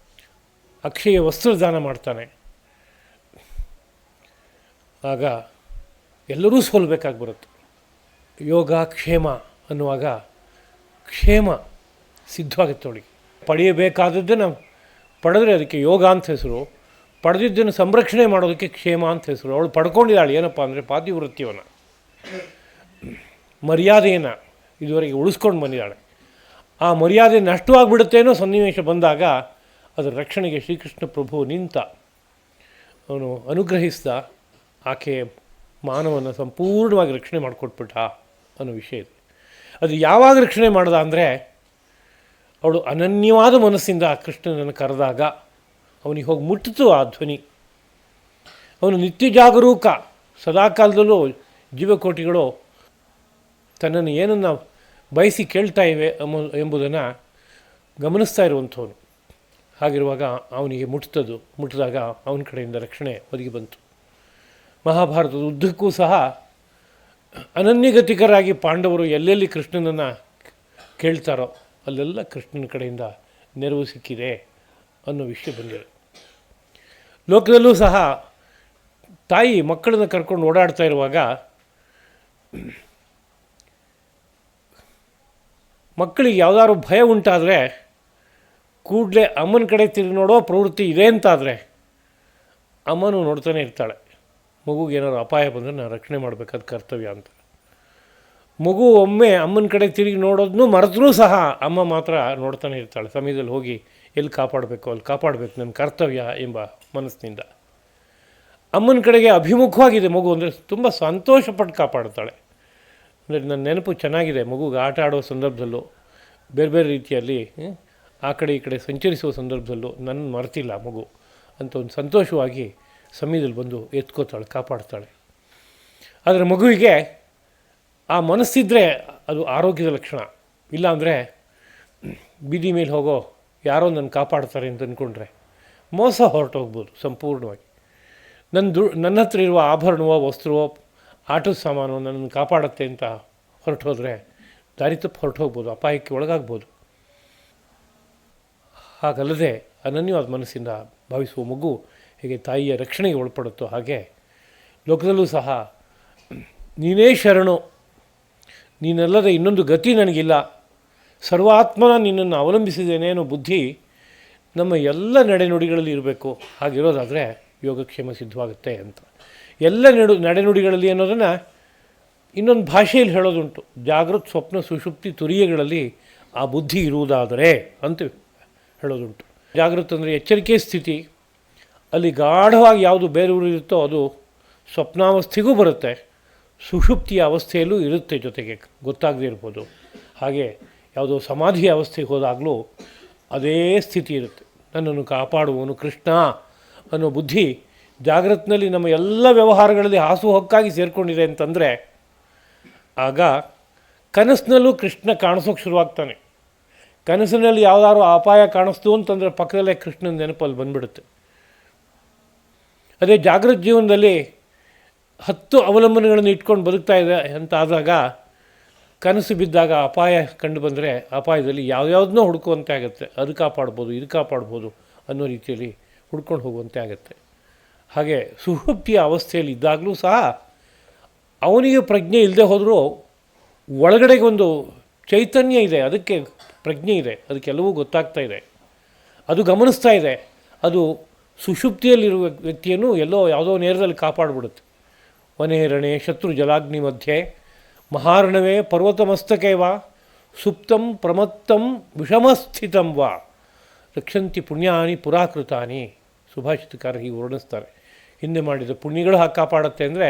ಅಕ್ಷಯ ವಸ್ತ್ರದಾನ ಮಾಡ್ತಾನೆ. ಆಗ ಎಲ್ಲರೂ ಸೋಲ್ಬೇಕಾಗಿ ಬರುತ್ತೆ. ಯೋಗ ಕ್ಷೇಮ ಅನ್ನುವಾಗ ಕ್ಷೇಮ ಸಿದ್ಧವಾಗುತ್ತೆ ಅವಳಿಗೆ. ಪಡೆಯಬೇಕಾದದ್ದನ್ನು ಪಡೆದ್ರೆ ಅದಕ್ಕೆ ಯೋಗ ಅಂತ ಹೆಸರು, ಪಡೆದಿದ್ದನ್ನು ಸಂರಕ್ಷಣೆ ಮಾಡೋದಕ್ಕೆ ಕ್ಷೇಮ ಅಂತ ಹೆಸರು. ಅವಳು ಪಡ್ಕೊಂಡಿದ್ದಾಳೆ ಏನಪ್ಪ ಅಂದರೆ ಪಾತಿವೃತ್ಯವನ್ನು, ಮರ್ಯಾದೆಯನ್ನು ಇದುವರೆಗೆ ಉಳಿಸ್ಕೊಂಡು ಬಂದಿದ್ದಾಳೆ. ಆ ಮರ್ಯಾದೆ ನಷ್ಟವಾಗಿಬಿಡುತ್ತೆ ಅನ್ನೋ ಸನ್ನಿವೇಶ ಬಂದಾಗ ಅದರ ರಕ್ಷಣೆಗೆ ಶ್ರೀಕೃಷ್ಣ ಪ್ರಭು ನಿಂತ, ಅವನು ಅನುಗ್ರಹಿಸಿದ, ಆಕೆ ಮಾನವನ್ನು ಸಂಪೂರ್ಣವಾಗಿ ರಕ್ಷಣೆ ಮಾಡಿಕೊಟ್ಬಿಟ್ಟ ಅನ್ನೋ ವಿಷಯ ಇದೆ. ಅದು ಯಾವಾಗ ರಕ್ಷಣೆ ಮಾಡ್ದ ಅಂದರೆ ಅವಳು ಅನನ್ಯವಾದ ಮನಸ್ಸಿಂದ ಕೃಷ್ಣನನ್ನು ಕರೆದಾಗ ಅವನಿಗೆ ಹೋಗಿ ಮುಟ್ಟಿತು ಆ ಧ್ವನಿ. ಅವನು ನಿತ್ಯ ಜಾಗರೂಕ, ಸದಾಕಾಲದಲ್ಲೂ ಜೀವಕೋಟಿಗಳು ತನ್ನನ್ನು ಏನನ್ನು ಬಯಸಿ ಕೇಳ್ತಾ ಇವೆ ಎಂಬುದನ್ನು ಗಮನಿಸ್ತಾ ಇರುವಂಥವನು. ಹಾಗಿರುವಾಗ ಅವನಿಗೆ ಮುಟ್ಟಿದಾಗ ಅವನ ಕಡೆಯಿಂದ ರಕ್ಷಣೆ ಒದಗಿ ಬಂತು. ಮಹಾಭಾರತದ ಉದ್ದಕ್ಕೂ ಸಹ ಅನನ್ಯಗತಿಕರಾಗಿ ಪಾಂಡವರು ಎಲ್ಲೆಲ್ಲಿ ಕೃಷ್ಣನನ್ನು ಕೇಳ್ತಾರೋ ಅಲ್ಲೆಲ್ಲ ಕೃಷ್ಣನ ಕಡೆಯಿಂದ ನೆರವು ಸಿಕ್ಕಿದೆ ಅನ್ನೋ ವಿಷಯ ಬಂದಿದೆ. ಲೋಕದಲ್ಲೂ ಸಹ ತಾಯಿ ಮಕ್ಕಳನ್ನು ಕರ್ಕೊಂಡು ಓಡಾಡ್ತಾ ಇರುವಾಗ ಮಕ್ಕಳಿಗೆ ಯಾವುದಾದ್ರು ಭಯ ಉಂಟಾದರೆ ಕೂಡಲೇ ಅಮ್ಮನ ಕಡೆ ತಿರುಗಿ ನೋಡೋ ಪ್ರವೃತ್ತಿ ಇದೆ ಅಂತಾದರೆ ಅಮ್ಮನೂ ನೋಡ್ತಾನೆ ಇರ್ತಾಳೆ. ಮಗುಗೆ ಏನಾದ್ರು ಅಪಾಯ ಬಂದರೆ ನಾನು ರಕ್ಷಣೆ ಮಾಡಬೇಕಾದ ಕರ್ತವ್ಯ ಅಂತ. ಮಗು ಒಮ್ಮೆ ಅಮ್ಮನ ಕಡೆ ತಿರುಗಿ ನೋಡೋದನ್ನು ಮರೆತರೂ ಸಹ ಅಮ್ಮ ಮಾತ್ರ ನೋಡ್ತಾನೆ ಇರ್ತಾಳೆ. ಸಮಯದಲ್ಲಿ ಹೋಗಿ ಎಲ್ಲಿ ಕಾಪಾಡಬೇಕು ಅಲ್ಲಿ ಕಾಪಾಡಬೇಕು, ನನ್ನ ಕರ್ತವ್ಯ ಎಂಬ ಮನಸ್ಸಿನಿಂದ ಅಮ್ಮನ ಕಡೆಗೆ ಅಭಿಮುಖವಾಗಿದೆ ಮಗು ಅಂದರೆ ತುಂಬ ಸಂತೋಷಪಟ್ಟು ಕಾಪಾಡ್ತಾಳೆ. ಅಂದರೆ ನನ್ನ ನೆನಪು ಚೆನ್ನಾಗಿದೆ. ಮಗುಗೆ ಆಟ ಆಡೋ ಸಂದರ್ಭದಲ್ಲೂ ಬೇರೆ ಬೇರೆ ರೀತಿಯಲ್ಲಿ ಆ ಕಡೆ ಈ ಕಡೆ ಸಂಚರಿಸುವ ಸಂದರ್ಭದಲ್ಲೂ ನನ್ನ ಮರೆತಿಲ್ಲ ಮಗು ಅಂತ ಒಂದು ಸಂತೋಷವಾಗಿ ಸಮಯದಲ್ಲಿ ಬಂದು ಎತ್ಕೋತಾಳೆ, ಕಾಪಾಡ್ತಾಳೆ. ಆದರೆ ಮಗುವಿಗೆ ಆ ಮನಸ್ಸಿದ್ದರೆ ಅದು ಆರೋಗ್ಯದ ಲಕ್ಷಣ. ಇಲ್ಲಾಂದರೆ ಬೀದಿ ಮೇಲೆ ಹೋಗೋ ಯಾರೋ ನನ್ನ ಕಾಪಾಡ್ತಾರೆ ಅಂತ ಅಂದ್ಕೊಂಡ್ರೆ ಮೋಸ ಹೊರಟೋಗ್ಬೋದು ಸಂಪೂರ್ಣವಾಗಿ. ನನ್ನ ಹತ್ರ ಇರುವ ಆಭರಣವೋ ವಸ್ತ್ರವೋ ಆಟದ ಸಾಮಾನು ನನ್ನನ್ನು ಕಾಪಾಡುತ್ತೆ ಅಂತ ಹೊರಟೋದ್ರೆ ದಾರಿ ತಪ್ಪು ಹೊರಟೋಗ್ಬೋದು, ಅಪಾಯಕ್ಕೆ ಒಳಗಾಗ್ಬೋದು. ಹಾಗಲ್ಲದೆ ಅನನ್ಯವಾದ ಮನಸ್ಸಿಂದ ಭಾವಿಸುವ ಮಗು ಹೇಗೆ ತಾಯಿಯ ರಕ್ಷಣೆಗೆ ಒಳಪಡುತ್ತೋ ಹಾಗೆ ಲೋಕದಲ್ಲೂ ಸಹ ನೀನೇ ಶರಣು, ನೀನಲ್ಲದೆ ಇನ್ನೊಂದು ಗತಿ ನನಗಿಲ್ಲ, ಸರ್ವಾತ್ಮನ ನಿನ್ನನ್ನು ಅವಲಂಬಿಸಿದ್ದೇನೆ ಅನ್ನೋ ಬುದ್ಧಿ ನಮ್ಮ ಎಲ್ಲ ನಡೆನುಡಿಗಳಲ್ಲಿ ಇರಬೇಕು. ಹಾಗಿರೋದಾದರೆ ಯೋಗಕ್ಷೇಮ ಸಿದ್ಧವಾಗುತ್ತೆ ಅಂತ. ಎಲ್ಲ ನಡೆನುಡಿಗಳಲ್ಲಿ ಅನ್ನೋದನ್ನು ಇನ್ನೊಂದು ಭಾಷೆಯಲ್ಲಿ ಹೇಳೋದುಂಟು. ಜಾಗೃತ್ ಸ್ವಪ್ನ ಸುಷುಪ್ತಿ ತುರಿಯಗಳಲ್ಲಿ ಆ ಬುದ್ಧಿ ಇರುವುದಾದರೆ ಅಂತ ಹೇಳೋದುಂಟು. ಜಾಗೃತ ಅಂದರೆ ಎಚ್ಚರಿಕೆ ಸ್ಥಿತಿ, ಅಲ್ಲಿ ಗಾಢವಾಗಿ ಯಾವುದು ಬೇರೂರು ಇರುತ್ತೋ ಅದು ಸ್ವಪ್ನಾವಸ್ಥೆಗೂ ಬರುತ್ತೆ, ಸುಷುಪ್ತಿಯ ಅವಸ್ಥೆಯಲ್ಲೂ ಇರುತ್ತೆ, ಜೊತೆಗೆ ಗೊತ್ತಾಗದೇ ಇರ್ಬೋದು. ಹಾಗೆ ಯಾವುದೋ ಸಮಾಧಿಯ ಅವಸ್ಥೆಗೆ ಹೋದಾಗಲೂ ಅದೇ ಸ್ಥಿತಿ ಇರುತ್ತೆ. ನನ್ನನ್ನು ಕಾಪಾಡುವವನು ಕೃಷ್ಣ ಅನ್ನೋ ಬುದ್ಧಿ ಜಾಗೃತಿನಲ್ಲಿ ನಮ್ಮ ಎಲ್ಲ ವ್ಯವಹಾರಗಳಲ್ಲಿ ಹಾಸುಹೊಕ್ಕಾಗಿ ಸೇರಿಕೊಂಡಿದೆ ಅಂತಂದರೆ ಆಗ ಕನಸಿನಲ್ಲೂ ಕೃಷ್ಣ ಕಾಣಿಸೋಕೆ ಶುರುವಾಗ್ತಾನೆ. ಕನಸಿನಲ್ಲಿ ಯಾವುದಾದ್ರು ಅಪಾಯ ಕಾಣಿಸ್ತು ಅಂತಂದರೆ ಪಕ್ಕದಲ್ಲೇ ಕೃಷ್ಣನ ನೆನಪಲ್ಲಿ ಬಂದುಬಿಡುತ್ತೆ. ಅದೇ ಜಾಗೃತ ಜೀವನದಲ್ಲಿ 10 ಅವಲಂಬನೆಗಳನ್ನು ಇಟ್ಕೊಂಡು ಬದುಕ್ತಾ ಇದೆ ಅಂತ ಆದಾಗ ಕನಸು ಬಿದ್ದಾಗ ಅಪಾಯ ಕಂಡು ಬಂದರೆ ಅಪಾಯದಲ್ಲಿ ಯಾವ್ಯಾವುದನ್ನೋ ಹುಡುಕುವಂತೆ ಆಗುತ್ತೆ. ಅದು ಕಾಪಾಡ್ಬೋದು, ಇದು ಕಾಪಾಡ್ಬೋದು ಅನ್ನೋ ರೀತಿಯಲ್ಲಿ ಹುಡ್ಕೊಂಡು ಹೋಗುವಂತೆ ಆಗುತ್ತೆ. ಹಾಗೆ ಸುಷುಪ್ತಿಯ ಅವಸ್ಥೆಯಲ್ಲಿ ಇದ್ದಾಗಲೂ ಸಹ ಅವನಿಗೆ ಪ್ರಜ್ಞೆ ಇಲ್ಲದೆ ಹೋದರೂ ಒಳಗಡೆಗೆ ಒಂದು ಚೈತನ್ಯ ಇದೆ, ಅದಕ್ಕೆ ಪ್ರಜ್ಞೆ ಇದೆ, ಅದಕ್ಕೆಲ್ಲವೂ ಗೊತ್ತಾಗ್ತಾ ಇದೆ, ಅದು ಗಮನಿಸ್ತಾ ಇದೆ. ಅದು ಸುಷುಪ್ತಿಯಲ್ಲಿರುವ ವ್ಯಕ್ತಿಯನ್ನು ಎಲ್ಲೋ ಯಾವುದೋ ನೇರದಲ್ಲಿ ಕಾಪಾಡಿಬಿಡುತ್ತೆ. ವನೇ ರಣೆ ಶತ್ರು ಜಲಾಗ್ನಿ ಮಧ್ಯೆ ಮಹಾರಣವೇ ಪರ್ವತಮಸ್ತಕೆ ವಾ ಸುಪ್ತಂ ಪ್ರಮತ್ತಂ ವಿಷಮಸ್ಥಿತಂ ವಾ ರಕ್ಷಂತಿ ಪುಣ್ಯಾನಿ ಪುರಾಕೃತಾನಿ. ಸುಭಾಷಿತಕಾರ ಹೀಗೆ ವರ್ಣಿಸ್ತಾರೆ. ಹಿಂದೆ ಮಾಡಿದ ಪುಣ್ಯಗಳು ಹಾಗೆ ಕಾಪಾಡುತ್ತೆ ಅಂದರೆ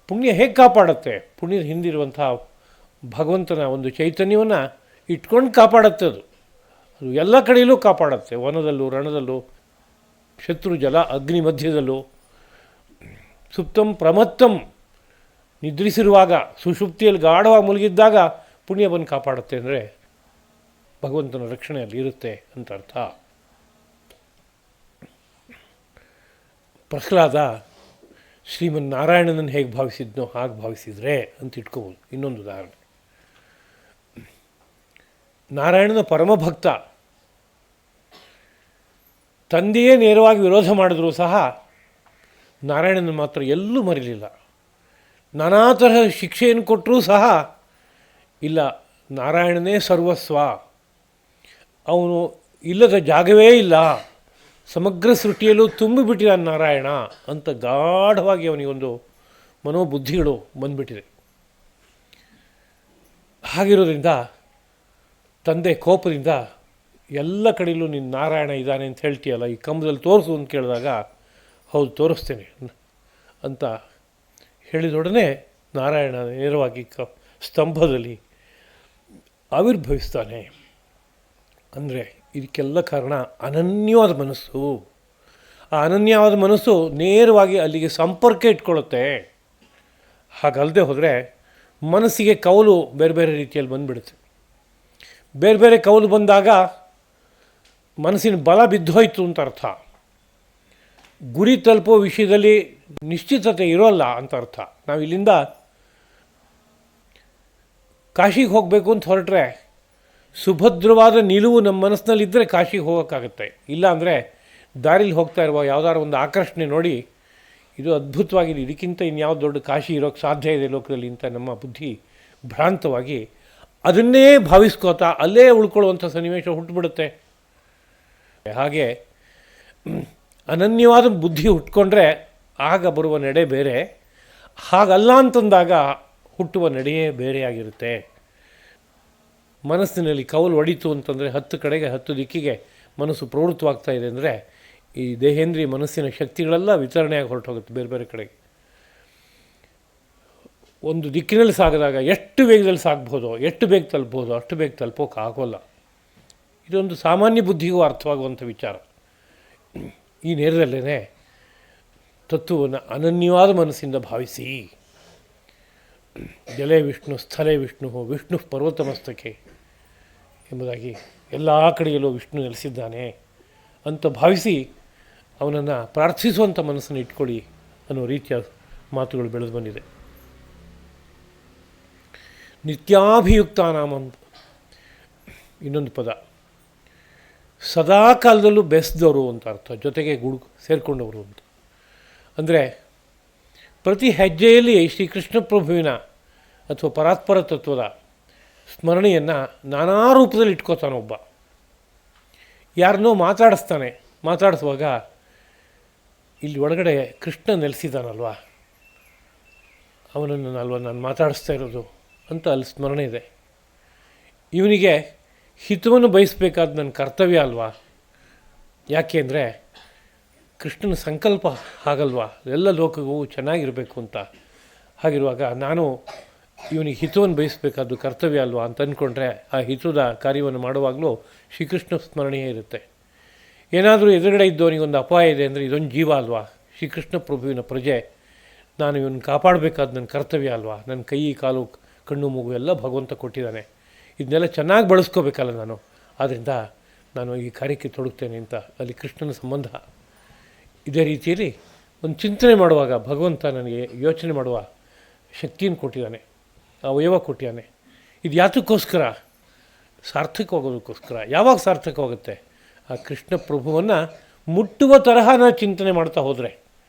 ಪುಣ್ಯ ಹೇಗೆ ಕಾಪಾಡುತ್ತೆ? ಪುಣ್ಯದ ಹಿಂದಿರುವಂಥ ಭಗವಂತನ ಒಂದು ಚೈತನ್ಯವನ್ನು ಇಟ್ಕೊಂಡು ಕಾಪಾಡುತ್ತೆ. ಅದು ಎಲ್ಲ ಕಡೆಯಲ್ಲೂ ಕಾಪಾಡುತ್ತೆ, ವನದಲ್ಲೂ, ರಣದಲ್ಲೂ, ಶತ್ರು ಜಲ ಅಗ್ನಿ ಮಧ್ಯದಲ್ಲೂ. ಸುಪ್ತಂ ಪ್ರಮತ್ತಂ, ನಿದ್ರಿಸಿರುವಾಗ, ಸುಷುಪ್ತಿಯಲ್ಲಿ ಗಾಢವಾಗಿ ಮುಳುಗಿದ್ದಾಗ ಪುಣ್ಯ ಬಂದು ಕಾಪಾಡುತ್ತೆ ಅಂದರೆ ಭಗವಂತನ ರಕ್ಷಣೆಯಲ್ಲಿ ಇರುತ್ತೆ ಅಂತ ಅರ್ಥ. ಪ್ರಹ್ಲಾದ ಶ್ರೀಮನ್ನಾರಾಯಣನನ್ನು ಹೇಗೆ ಭಾವಿಸಿದ್ನೋ ಹಾಗೆ ಭಾವಿಸಿದರೆ ಅಂತ ಇಟ್ಕೋಬೋದು. ಇನ್ನೊಂದು ಉದಾಹರಣೆ, ನಾರಾಯಣನ ಪರಮಭಕ್ತ, ತಂದೆಯೇ ನೇರವಾಗಿ ವಿರೋಧ ಮಾಡಿದರೂ ಸಹ ನಾರಾಯಣನ ಮಾತ್ರ ಎಲ್ಲೂ ಮರೀಲಿಲ್ಲ. ನಾನಾ ತರಹ ಶಿಕ್ಷೆಯನ್ನು ಕೊಟ್ಟರೂ ಸಹ ಇಲ್ಲ, ನಾರಾಯಣನೇ ಸರ್ವಸ್ವ, ಅವನು ಇಲ್ಲದ ಜಾಗವೇ ಇಲ್ಲ, ಸಮಗ್ರ ಸೃಷ್ಟಿಯಲ್ಲೂ ತುಂಬಿಬಿಟ್ಟಿದ್ದಾನೆ ನಾರಾಯಣ ಅಂತ ಗಾಢವಾಗಿ ಅವನಿಗೊಂದು ಮನೋಬುದ್ಧಿಗಳು ಬಂದುಬಿಟ್ಟಿದೆ. ಹಾಗಿರೋದ್ರಿಂದ ತಂದೆ ಕೋಪದಿಂದ ಎಲ್ಲ ಕಡೆಯಲ್ಲೂ ನೀನು ನಾರಾಯಣ ಇದ್ದಾನೆ ಅಂತ ಹೇಳ್ತೀಯಲ್ಲ, ಈ ಕಂಬದಲ್ಲಿ ತೋರಿಸು ಅಂತ ಕೇಳಿದಾಗ ಹೌದು ತೋರಿಸ್ತೇನೆ ಅಂತ ಹೇಳಿದೊಡನೆ ನಾರಾಯಣ ನೇರವಾಗಿ ಸ್ತಂಭದಲ್ಲಿ ಆವಿರ್ಭವಿಸ್ತಾನೆ. ಅಂದರೆ ಇದಕ್ಕೆಲ್ಲ ಕಾರಣ ಅನನ್ಯವಾದ ಮನಸ್ಸು. ಆ ಅನನ್ಯವಾದ ಮನಸ್ಸು ನೇರವಾಗಿ ಅಲ್ಲಿಗೆ ಸಂಪರ್ಕ ಇಟ್ಕೊಳ್ಳುತ್ತೆ. ಹಾಗಲ್ಲದೆ ಹೋದರೆ ಮನಸ್ಸಿಗೆ ಕೌಲು ಬೇರೆ ಬೇರೆ ರೀತಿಯಲ್ಲಿ ಬಂದುಬಿಡುತ್ತೆ. ಬೇರೆ ಬೇರೆ ಕೌಲು ಬಂದಾಗ ಮನಸ್ಸಿನ ಬಲ ಬಿದ್ದೋಯ್ತು ಅಂತ ಅರ್ಥ. ಗುರಿ ತಲುಪೋ ವಿಷಯದಲ್ಲಿ ನಿಶ್ಚಿತತೆ ಇರೋಲ್ಲ ಅಂತ ಅರ್ಥ. ನಾವು ಇಲ್ಲಿಂದ ಕಾಶಿಗೆ ಹೋಗಬೇಕು ಅಂತ ಹೊರಟ್ರೆ ಸುಭದ್ರವಾದ ನಿಲುವು ನಮ್ಮ ಮನಸ್ಸಿನಲ್ಲಿದ್ದರೆ ಕಾಶಿಗೆ ಹೋಗೋಕ್ಕಾಗತ್ತೆ. ಇಲ್ಲ ಅಂದರೆ ದಾರಿಲಿ ಹೋಗ್ತಾ ಇರುವ ಯಾವುದಾದ್ರು ಒಂದು ಆಕರ್ಷಣೆ ನೋಡಿ ಇದು ಅದ್ಭುತವಾಗಿದೆ, ಇದಕ್ಕಿಂತ ಇನ್ಯಾವ ದೊಡ್ಡ ಕಾಶಿ ಇರೋಕ್ಕೆ ಸಾಧ್ಯ ಇದೆ ಲೋಕದಲ್ಲಿ ಅಂತ ನಮ್ಮ ಬುದ್ಧಿ ಭ್ರಾಂತವಾಗಿ ಅದನ್ನೇ ಭಾವಿಸ್ಕೋತಾ ಅಲ್ಲೇ ಉಳ್ಕೊಳ್ಳುವಂಥ ಸನ್ನಿವೇಶ ಹುಟ್ಟುಬಿಡುತ್ತೆ. ಹಾಗೆ ಅನನ್ಯವಾದ ಬುದ್ಧಿ ಹುಟ್ಕೊಂಡ್ರೆ ಆಗ ಬರುವ ನಡೆ ಬೇರೆ, ಹಾಗಲ್ಲ ಅಂತಂದಾಗ ಹುಟ್ಟುವ ನಡೆಯೇ ಬೇರೆಯಾಗಿರುತ್ತೆ. ಮನಸ್ಸಿನಲ್ಲಿ ಕೌಲು ಹೊಡಿತು ಅಂತಂದರೆ 10 ಕಡೆಗೆ 10 ದಿಕ್ಕಿಗೆ ಮನಸ್ಸು ಪ್ರವೃತ್ತವಾಗ್ತಾ ಇದೆ ಅಂದರೆ ಈ ದೇಹೇಂದ್ರಿಯ ಮನಸ್ಸಿನ ಶಕ್ತಿಗಳೆಲ್ಲ ವಿತರಣೆಯಾಗಿ ಹೊರಟೋಗುತ್ತೆ ಬೇರೆ ಬೇರೆ ಕಡೆಗೆ. ಒಂದು ದಿಕ್ಕಿನಲ್ಲಿ ಸಾಗಿದಾಗ ಎಷ್ಟು ವೇಗದಲ್ಲಿ ಸಾಗ್ಬೋದೋ, ಎಷ್ಟು ಬೇಗ ತಲುಪ್ಬೋದೋ ಅಷ್ಟು ಬೇಗ ತಲುಪೋಕೆ ಆಗೋಲ್ಲ. ಇದೊಂದು ಸಾಮಾನ್ಯ ಬುದ್ಧಿಗೂ ಅರ್ಥವಾಗುವಂಥ ವಿಚಾರ. ಈ ನೇರದಲ್ಲೇ ತತ್ವವನ್ನು ಅನನ್ಯವಾದ ಮನಸ್ಸಿಂದ ಭಾವಿಸಿ, ಜಲೇ ವಿಷ್ಣು ಸ್ಥಳೇ ವಿಷ್ಣು ವಿಷ್ಣು ಪರ್ವತಮಸ್ತಕೆ ಎಂಬುದಾಗಿ ಎಲ್ಲ ಕಡೆಯಲ್ಲೂ ವಿಷ್ಣು ನೆಲೆಸಿದ್ದಾನೆ ಅಂತ ಭಾವಿಸಿ ಅವನನ್ನು ಪ್ರಾರ್ಥಿಸುವಂಥ ಮನಸ್ಸನ್ನು ಇಟ್ಕೊಳ್ಳಿ ಅನ್ನೋ ರೀತಿಯ ಮಾತುಗಳು ಬೆಳೆದು ಬಂದಿದೆ. ನಿತ್ಯಾಭಿಯುಕ್ತ ನಾಮ ಇನ್ನೊಂದು ಪದ, ಸದಾ ಕಾಲದಲ್ಲೂ ಬೆಳೆಸಿದವರು ಅಂತ ಅರ್ಥ, ಜೊತೆಗೆ ಸೇರಿಕೊಂಡವರು ಅಂತ. ಅಂದರೆ ಪ್ರತಿ ಹೆಜ್ಜೆಯಲ್ಲಿ ಶ್ರೀಕೃಷ್ಣ ಪ್ರಭುವಿನ ಅಥವಾ ಪರಾತ್ಪರ ತತ್ವದ ಸ್ಮರಣೆಯನ್ನು ನಾನಾ ರೂಪದಲ್ಲಿ ಇಟ್ಕೋತಾನೆ. ಒಬ್ಬ ಯಾರನ್ನೋ ಮಾತಾಡಿಸುವಾಗ ಇಲ್ಲಿ ಒಳಗಡೆ ಕೃಷ್ಣ ನೆಲೆಸಿದಾನಲ್ವ, ಅವನನ್ನು ನಾನು ಮಾತಾಡಿಸ್ತಾ ಇರೋದು ಅಂತ ಅಲ್ಲಿ ಸ್ಮರಣೆ ಇದೆ. ಇವನಿಗೆ ಹಿತವನ್ನು ಬಯಸಬೇಕಾದ ನನ್ನ ಕರ್ತವ್ಯ ಅಲ್ವಾ? ಯಾಕೆ ಅಂದರೆ ಕೃಷ್ಣನ ಸಂಕಲ್ಪ ಹಾಗಲ್ವಾ, ಎಲ್ಲ ಲೋಕಗೂ ಚೆನ್ನಾಗಿರಬೇಕು ಅಂತ. ಹಾಗಿರುವಾಗ ನಾನು ಇವನಿಗೆ ಹಿತವನ್ನು ಬಯಸಬೇಕಾದ್ದು ಕರ್ತವ್ಯ ಅಲ್ವಾ ಅಂತ ಅಂದ್ಕೊಂಡ್ರೆ ಆ ಹಿತದ ಕಾರ್ಯವನ್ನು ಮಾಡುವಾಗಲೂ ಶ್ರೀಕೃಷ್ಣ ಸ್ಮರಣೆಯೇ ಇರುತ್ತೆ. ಏನಾದರೂ ಎದುರುಗಡೆ ಇದ್ದವನಿಗೊಂದು ಅಪಾಯ ಇದೆ ಅಂದರೆ ಇದೊಂದು ಜೀವ ಅಲ್ವಾ, ಶ್ರೀಕೃಷ್ಣ ಪ್ರಭುವಿನ ಪ್ರಜೆ, ನಾನು ಇವನು ಕಾಪಾಡಬೇಕಾದ ನನ್ನ ಕರ್ತವ್ಯ ಅಲ್ವಾ. ನನ್ನ ಕೈ ಕಾಲು ಕಣ್ಣು ಮೂಗು ಎಲ್ಲ ಭಗವಂತ ಕೊಟ್ಟಿದ್ದಾನೆ, ಇದನ್ನೆಲ್ಲ ಚೆನ್ನಾಗಿ ಬಳಸ್ಕೋಬೇಕಲ್ಲ ನಾನು, ಆದ್ದರಿಂದ ನಾನು ಈ ಕಾರ್ಯಕ್ಕೆ ತೊಡಗ್ತೇನೆ ಅಂತ ಅಲ್ಲಿ ಕೃಷ್ಣನ ಸಂಬಂಧ. ಇದೇ ರೀತಿಯಲ್ಲಿ ಒಂದು ಚಿಂತನೆ ಮಾಡುವಾಗ ಭಗವಂತ ನನಗೆ ಯೋಚನೆ ಮಾಡುವ ಶಕ್ತಿಯನ್ನು ಕೊಟ್ಟಿದ್ದಾನೆ, ಅವಯವ ಕೊಟ್ಟಿದ್ದಾನೆ. ಇದು ಯಾತಕ್ಕೋಸ್ಕರ? ಸಾರ್ಥಕವಾಗೋದಕ್ಕೋಸ್ಕರ. ಯಾವಾಗ ಸಾರ್ಥಕವಾಗುತ್ತೆ? ಆ ಕೃಷ್ಣ ಪ್ರಭುವನ್ನು ಮುಟ್ಟುವ ತರಹ ನಾನು ಚಿಂತನೆ ಮಾಡ್ತಾ ಹೋದರೆ,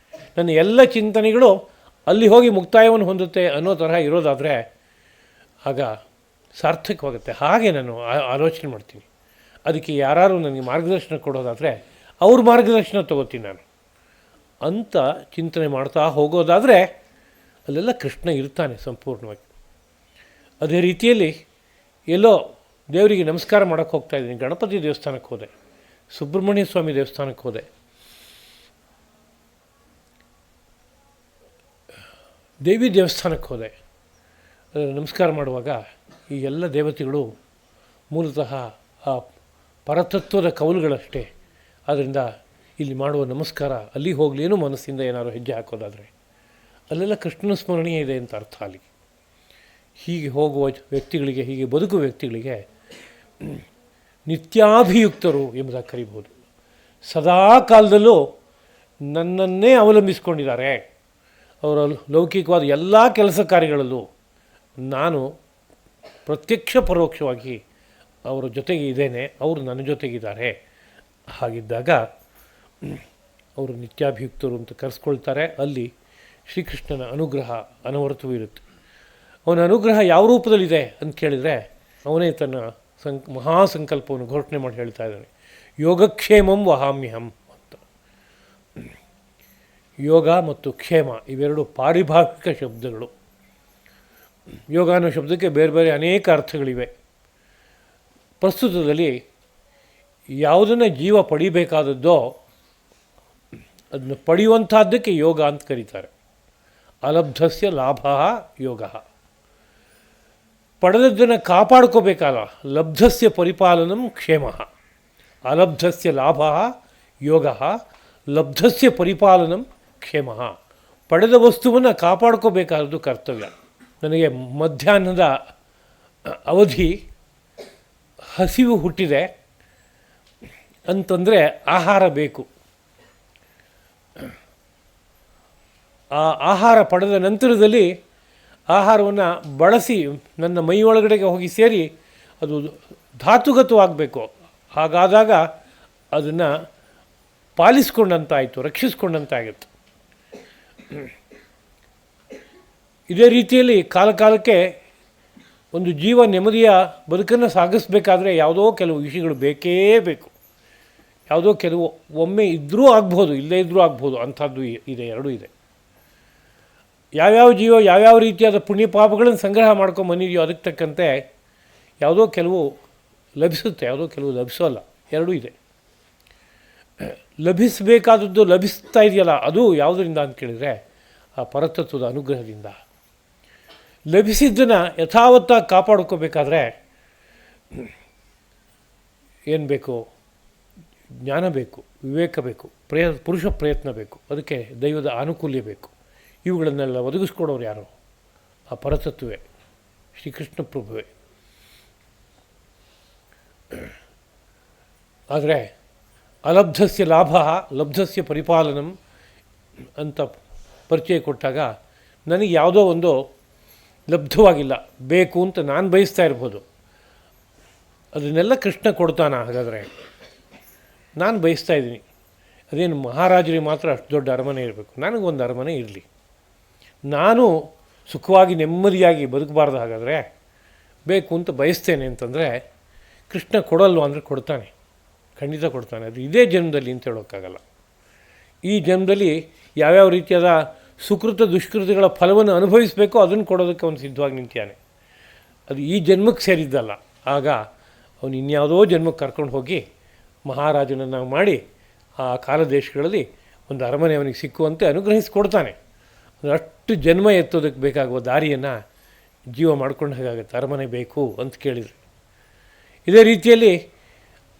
ನನ್ನ ಎಲ್ಲ ಚಿಂತನೆಗಳು ಅಲ್ಲಿ ಹೋಗಿ ಮುಕ್ತಾಯವನ್ನು ಹೊಂದುತ್ತೆ ಅನ್ನೋ ತರಹ ಇರೋದಾದರೆ ಆಗ ಸಾರ್ಥಕವಾಗುತ್ತೆ. ಹಾಗೆ ನಾನು ಆಲೋಚನೆ ಮಾಡ್ತೀನಿ. ಅದಕ್ಕೆ ಯಾರು ನನಗೆ ಮಾರ್ಗದರ್ಶನ ಕೊಡೋದಾದರೆ ಅವ್ರ ಮಾರ್ಗದರ್ಶನ ತೊಗೋತೀನಿ ನಾನು ಅಂತ ಚಿಂತನೆ ಮಾಡ್ತಾ ಹೋಗೋದಾದರೆ ಅಲ್ಲೆಲ್ಲ ಕೃಷ್ಣ ಇರ್ತಾನೆ ಸಂಪೂರ್ಣವಾಗಿ. ಅದೇ ರೀತಿಯಲ್ಲಿ ಎಲ್ಲೋ ದೇವರಿಗೆ ನಮಸ್ಕಾರ ಮಾಡೋಕ್ಕೆ ಹೋಗ್ತಾಯಿದ್ದೀನಿ, ಗಣಪತಿ ದೇವಸ್ಥಾನಕ್ಕೆ ಹೋದೆ, ಸುಬ್ರಹ್ಮಣ್ಯ ಸ್ವಾಮಿ ದೇವಸ್ಥಾನಕ್ಕೆ ಹೋದೆ, ದೇವಿ ದೇವಸ್ಥಾನಕ್ಕೆ ಹೋದೆ. ನಮಸ್ಕಾರ ಮಾಡುವಾಗ ಈ ಎಲ್ಲ ದೇವತೆಗಳು ಮೂಲತಃ ಆ ಪರತತ್ವದ ಕೌಲುಗಳಷ್ಟೇ. ಆದ್ದರಿಂದ ಇಲ್ಲಿ ಮಾಡುವ ನಮಸ್ಕಾರ ಅಲ್ಲಿ ಹೋಗಲಿ ಏನೋ ಮನಸ್ಸಿಂದ ಏನಾದ್ರು ಹೆಜ್ಜೆ ಹಾಕೋದಾದರೆ ಅಲ್ಲೆಲ್ಲ ಕೃಷ್ಣನ ಸ್ಮರಣೆಯೇ ಇದೆ ಅಂತ ಅರ್ಥ ಅಲ್ಲಿ. ಹೀಗೆ ಹೋಗುವ ವ್ಯಕ್ತಿಗಳಿಗೆ, ಹೀಗೆ ಬದುಕುವ ವ್ಯಕ್ತಿಗಳಿಗೆ ನಿತ್ಯಾಭಿಯುಕ್ತರು ಎಂಬುದಾಗಿ ಕರೀಬೋದು. ಸದಾ ಕಾಲದಲ್ಲೂ ನನ್ನನ್ನೇ ಅವಲಂಬಿಸ್ಕೊಂಡಿದ್ದಾರೆ. ಅವರ ಲೌಕಿಕವಾದ ಎಲ್ಲ ಕೆಲಸ ಕಾರ್ಯಗಳಲ್ಲೂ ನಾನು ಪ್ರತ್ಯಕ್ಷ ಪರೋಕ್ಷವಾಗಿ ಅವರ ಜೊತೆಗೆ ಇದ್ದೇನೆ, ಅವರು ನನ್ನ ಜೊತೆಗಿದ್ದಾರೆ. ಹಾಗಿದ್ದಾಗ ಅವರು ನಿತ್ಯಾಭಿಯುಕ್ತರು ಅಂತ ಕರೆಸ್ಕೊಳ್ತಾರೆ. ಅಲ್ಲಿ ಶ್ರೀಕೃಷ್ಣನ ಅನುಗ್ರಹ ಅನವರತವೂ ಇರುತ್ತೆ. ಅವನ ಅನುಗ್ರಹ ಯಾವ ರೂಪದಲ್ಲಿದೆ ಅಂತ ಕೇಳಿದರೆ ಅವನೇ ತನ್ನ ಮಹಾಸಂಕಲ್ಪವನ್ನು ಘೋಷಣೆ ಮಾಡಿ ಹೇಳ್ತಾ ಇದ್ದಾನೆ. ಯೋಗಕ್ಷೇಮಂ ವಹಾಮ್ಯಹಂ ಅಂತ. ಯೋಗ ಮತ್ತು ಕ್ಷೇಮ ಇವೆರಡು ಪಾರಿಭಾಷಿಕ ಶಬ್ದಗಳು. ಯೋಗ ಅನ್ನೋ ಶಬ್ದಕ್ಕೆ ಬೇರೆ ಬೇರೆ ಅನೇಕ ಅರ್ಥಗಳಿವೆ. ಪ್ರಸ್ತುತದಲ್ಲಿ ಯಾವುದನ್ನು ಜೀವ ಪಡಿಬೇಕಾದದ್ದೋ ಅದನ್ನು ಪಡೆಯುವಂಥದ್ದಕ್ಕೆ ಯೋಗ ಅಂತ ಕರೀತಾರೆ. ಅಲಬ್ಧಸ್ಯ ಲಾಭ ಯೋಗ. ಪಡೆದದ್ದನ್ನು ಕಾಪಾಡ್ಕೋಬೇಕಲ್ಲ, ಲಬ್ಧಸ್ಯ ಪರಿಪಾಲನಂ ಕ್ಷೇಮ. ಅಲಬ್ಧಸ್ಯ ಲಾಭ ಯೋಗ, ಲಬ್ಧಸ್ಯ ಪರಿಪಾಲನಂ ಕ್ಷೇಮ. ಪಡೆದ ವಸ್ತುವನ್ನು ಕಾಪಾಡ್ಕೋಬೇಕಾದದ್ದು ಕರ್ತವ್ಯ. ನನಗೆ ಮಧ್ಯಾಹ್ನದ ಅವಧಿ ಹಸಿವು ಹುಟ್ಟಿದೆ ಅಂತಂದರೆ ಆಹಾರ ಬೇಕು. ಆ ಆಹಾರ ಪಡೆದ ನಂತರದಲ್ಲಿ ಆಹಾರವನ್ನು ಬಳಸಿ ನನ್ನ ಮೈ ಒಳಗಡೆಗೆ ಹೋಗಿ ಸೇರಿ ಅದು ಧಾತುಗತವಾಗಬೇಕು. ಹಾಗಾದಾಗ ಅದನ್ನು ಪಾಲಿಸ್ಕೊಂಡಂತಾಯಿತು, ರಕ್ಷಿಸ್ಕೊಂಡಂತಾಗಿತ್ತು. ಇದೇ ರೀತಿಯಲ್ಲಿ ಕಾಲಕಾಲಕ್ಕೆ ಒಂದು ಜೀವ ನೆಮ್ಮದಿಯ ಬದುಕನ್ನು ಸಾಗಿಸಬೇಕಾದ್ರೆ ಯಾವುದೋ ಕೆಲವು ವಿಷಯಗಳು ಬೇಕೇ ಬೇಕು. ಯಾವುದೋ ಕೆಲವು ಒಮ್ಮೆ ಇದ್ದರೂ ಆಗ್ಬೋದು, ಇಲ್ಲೇ ಇದ್ದರೂ ಆಗ್ಬೋದು, ಅಂಥದ್ದು ಇದೆ, ಎರಡೂ ಇದೆ. ಯಾವ್ಯಾವ ಜೀವ ಯಾವ್ಯಾವ ರೀತಿಯಾದ ಪುಣ್ಯ ಪಾಪಗಳನ್ನು ಸಂಗ್ರಹ ಮಾಡ್ಕೊಂಬಂದಿದೆಯೋ ಅದಕ್ಕೆ ತಕ್ಕಂತೆ ಯಾವುದೋ ಕೆಲವು ಲಭಿಸುತ್ತೆ, ಯಾವುದೋ ಕೆಲವು ಲಭಿಸೋಲ್ಲ, ಎರಡೂ ಇದೆ. ಲಭಿಸಬೇಕಾದದ್ದು ಲಭಿಸ್ತಾ ಇದೆಯಲ್ಲ, ಅದು ಯಾವುದರಿಂದ ಅಂತ ಕೇಳಿದರೆ ಆ ಪರತತ್ವದ ಅನುಗ್ರಹದಿಂದ. ಲಭಿಸಿದ್ದನ್ನು ಯಥಾವತ್ತಾಗಿ ಕಾಪಾಡ್ಕೋಬೇಕಾದ್ರೆ ಏನು ಬೇಕು? ಜ್ಞಾನ ಬೇಕು, ವಿವೇಕ ಬೇಕು, ಪುರುಷ ಪ್ರಯತ್ನ ಬೇಕು, ಅದಕ್ಕೆ ದೈವದ ಆನುಕೂಲ್ಯ ಬೇಕು. ಇವುಗಳನ್ನೆಲ್ಲ ಒದಗಿಸ್ಕೊಡೋರು ಯಾರು? ಆ ಪರತತ್ವವೇ, ಶ್ರೀಕೃಷ್ಣ ಪ್ರಭುವೇ. ಆದರೆ ಅಲಬ್ಧಸ್ಯ ಲಾಭ ಲಬ್ಧಸ್ಯ ಪರಿಪಾಲನಂ ಅಂತ ಪರಿಚಯ ಕೊಟ್ಟಾಗ ನನಗೆ ಯಾವುದೋ ಒಂದು ಲಬ್ಧವಾಗಿಲ್ಲ, ಬೇಕು ಅಂತ ನಾನು ಬಯಸ್ತಾ ಇರ್ಬೋದು. ಅದನ್ನೆಲ್ಲ ಕೃಷ್ಣ ಕೊಡ್ತಾನ? ಹಾಗಾದರೆ ನಾನು ಬಯಸ್ತಾ ಇದ್ದೀನಿ. ಅದೇನು ಮಹಾರಾಜರಿಗೆ ಮಾತ್ರ ಅಷ್ಟು ದೊಡ್ಡ ಅರಮನೆ ಇರಬೇಕು? ನನಗೊಂದು ಅರಮನೆ ಇರಲಿ. ನಾನು ಸುಖವಾಗಿ ನೆಮ್ಮದಿಯಾಗಿ ಬದುಕಬಾರ್ದು. ಹಾಗಾದರೆ ಬೇಕು ಅಂತ ಬಯಸ್ತೇನೆ ಅಂತಂದರೆ ಕೃಷ್ಣ ಕೊಡಲ್ವ ಅಂದರೆ ಕೊಡ್ತಾನೆ, ಖಂಡಿತ ಕೊಡ್ತಾನೆ. ಅದು ಇದೇ ಜನ್ಮದಲ್ಲಿ ಅಂತ ಹೇಳೋಕ್ಕಾಗಲ್ಲ. ಈ ಜನ್ಮದಲ್ಲಿ ಯಾವ್ಯಾವ ರೀತಿಯಾದ ಸುಕೃತ ದುಷ್ಕೃತಿಗಳ ಫಲವನ್ನು ಅನುಭವಿಸಬೇಕೋ ಅದನ್ನು ಕೊಡೋದಕ್ಕೆ ಅವನು ಸಿದ್ಧವಾಗಿ ನಿಂತಾನೆ. ಅದು ಈ ಜನ್ಮಕ್ಕೆ ಸೇರಿದ್ದಲ್ಲ. ಆಗ ಅವನು ಇನ್ಯಾವುದೋ ಜನ್ಮಕ್ಕೆ ಕರ್ಕೊಂಡು ಹೋಗಿ ಮಹಾರಾಜನನ್ನು ಮಾಡಿ ಆ ಕಾಲ ದೇಶಗಳಲ್ಲಿ ಒಂದು ಅರಮನೆ ಅವನಿಗೆ ಸಿಕ್ಕುವಂತೆ ಅನುಗ್ರಹಿಸಿಕೊಡ್ತಾನೆ. ಅಷ್ಟು ಜನ್ಮ ಎತ್ತೋದಕ್ಕೆ ಬೇಕಾಗುವ ದಾರಿಯನ್ನು ಜೀವ ಮಾಡ್ಕೊಂಡು ಹಾಗಾಗುತ್ತೆ. ಅರಮನೆ ಬೇಕು ಅಂತ ಕೇಳಿದರೆ ಇದೇ ರೀತಿಯಲ್ಲಿ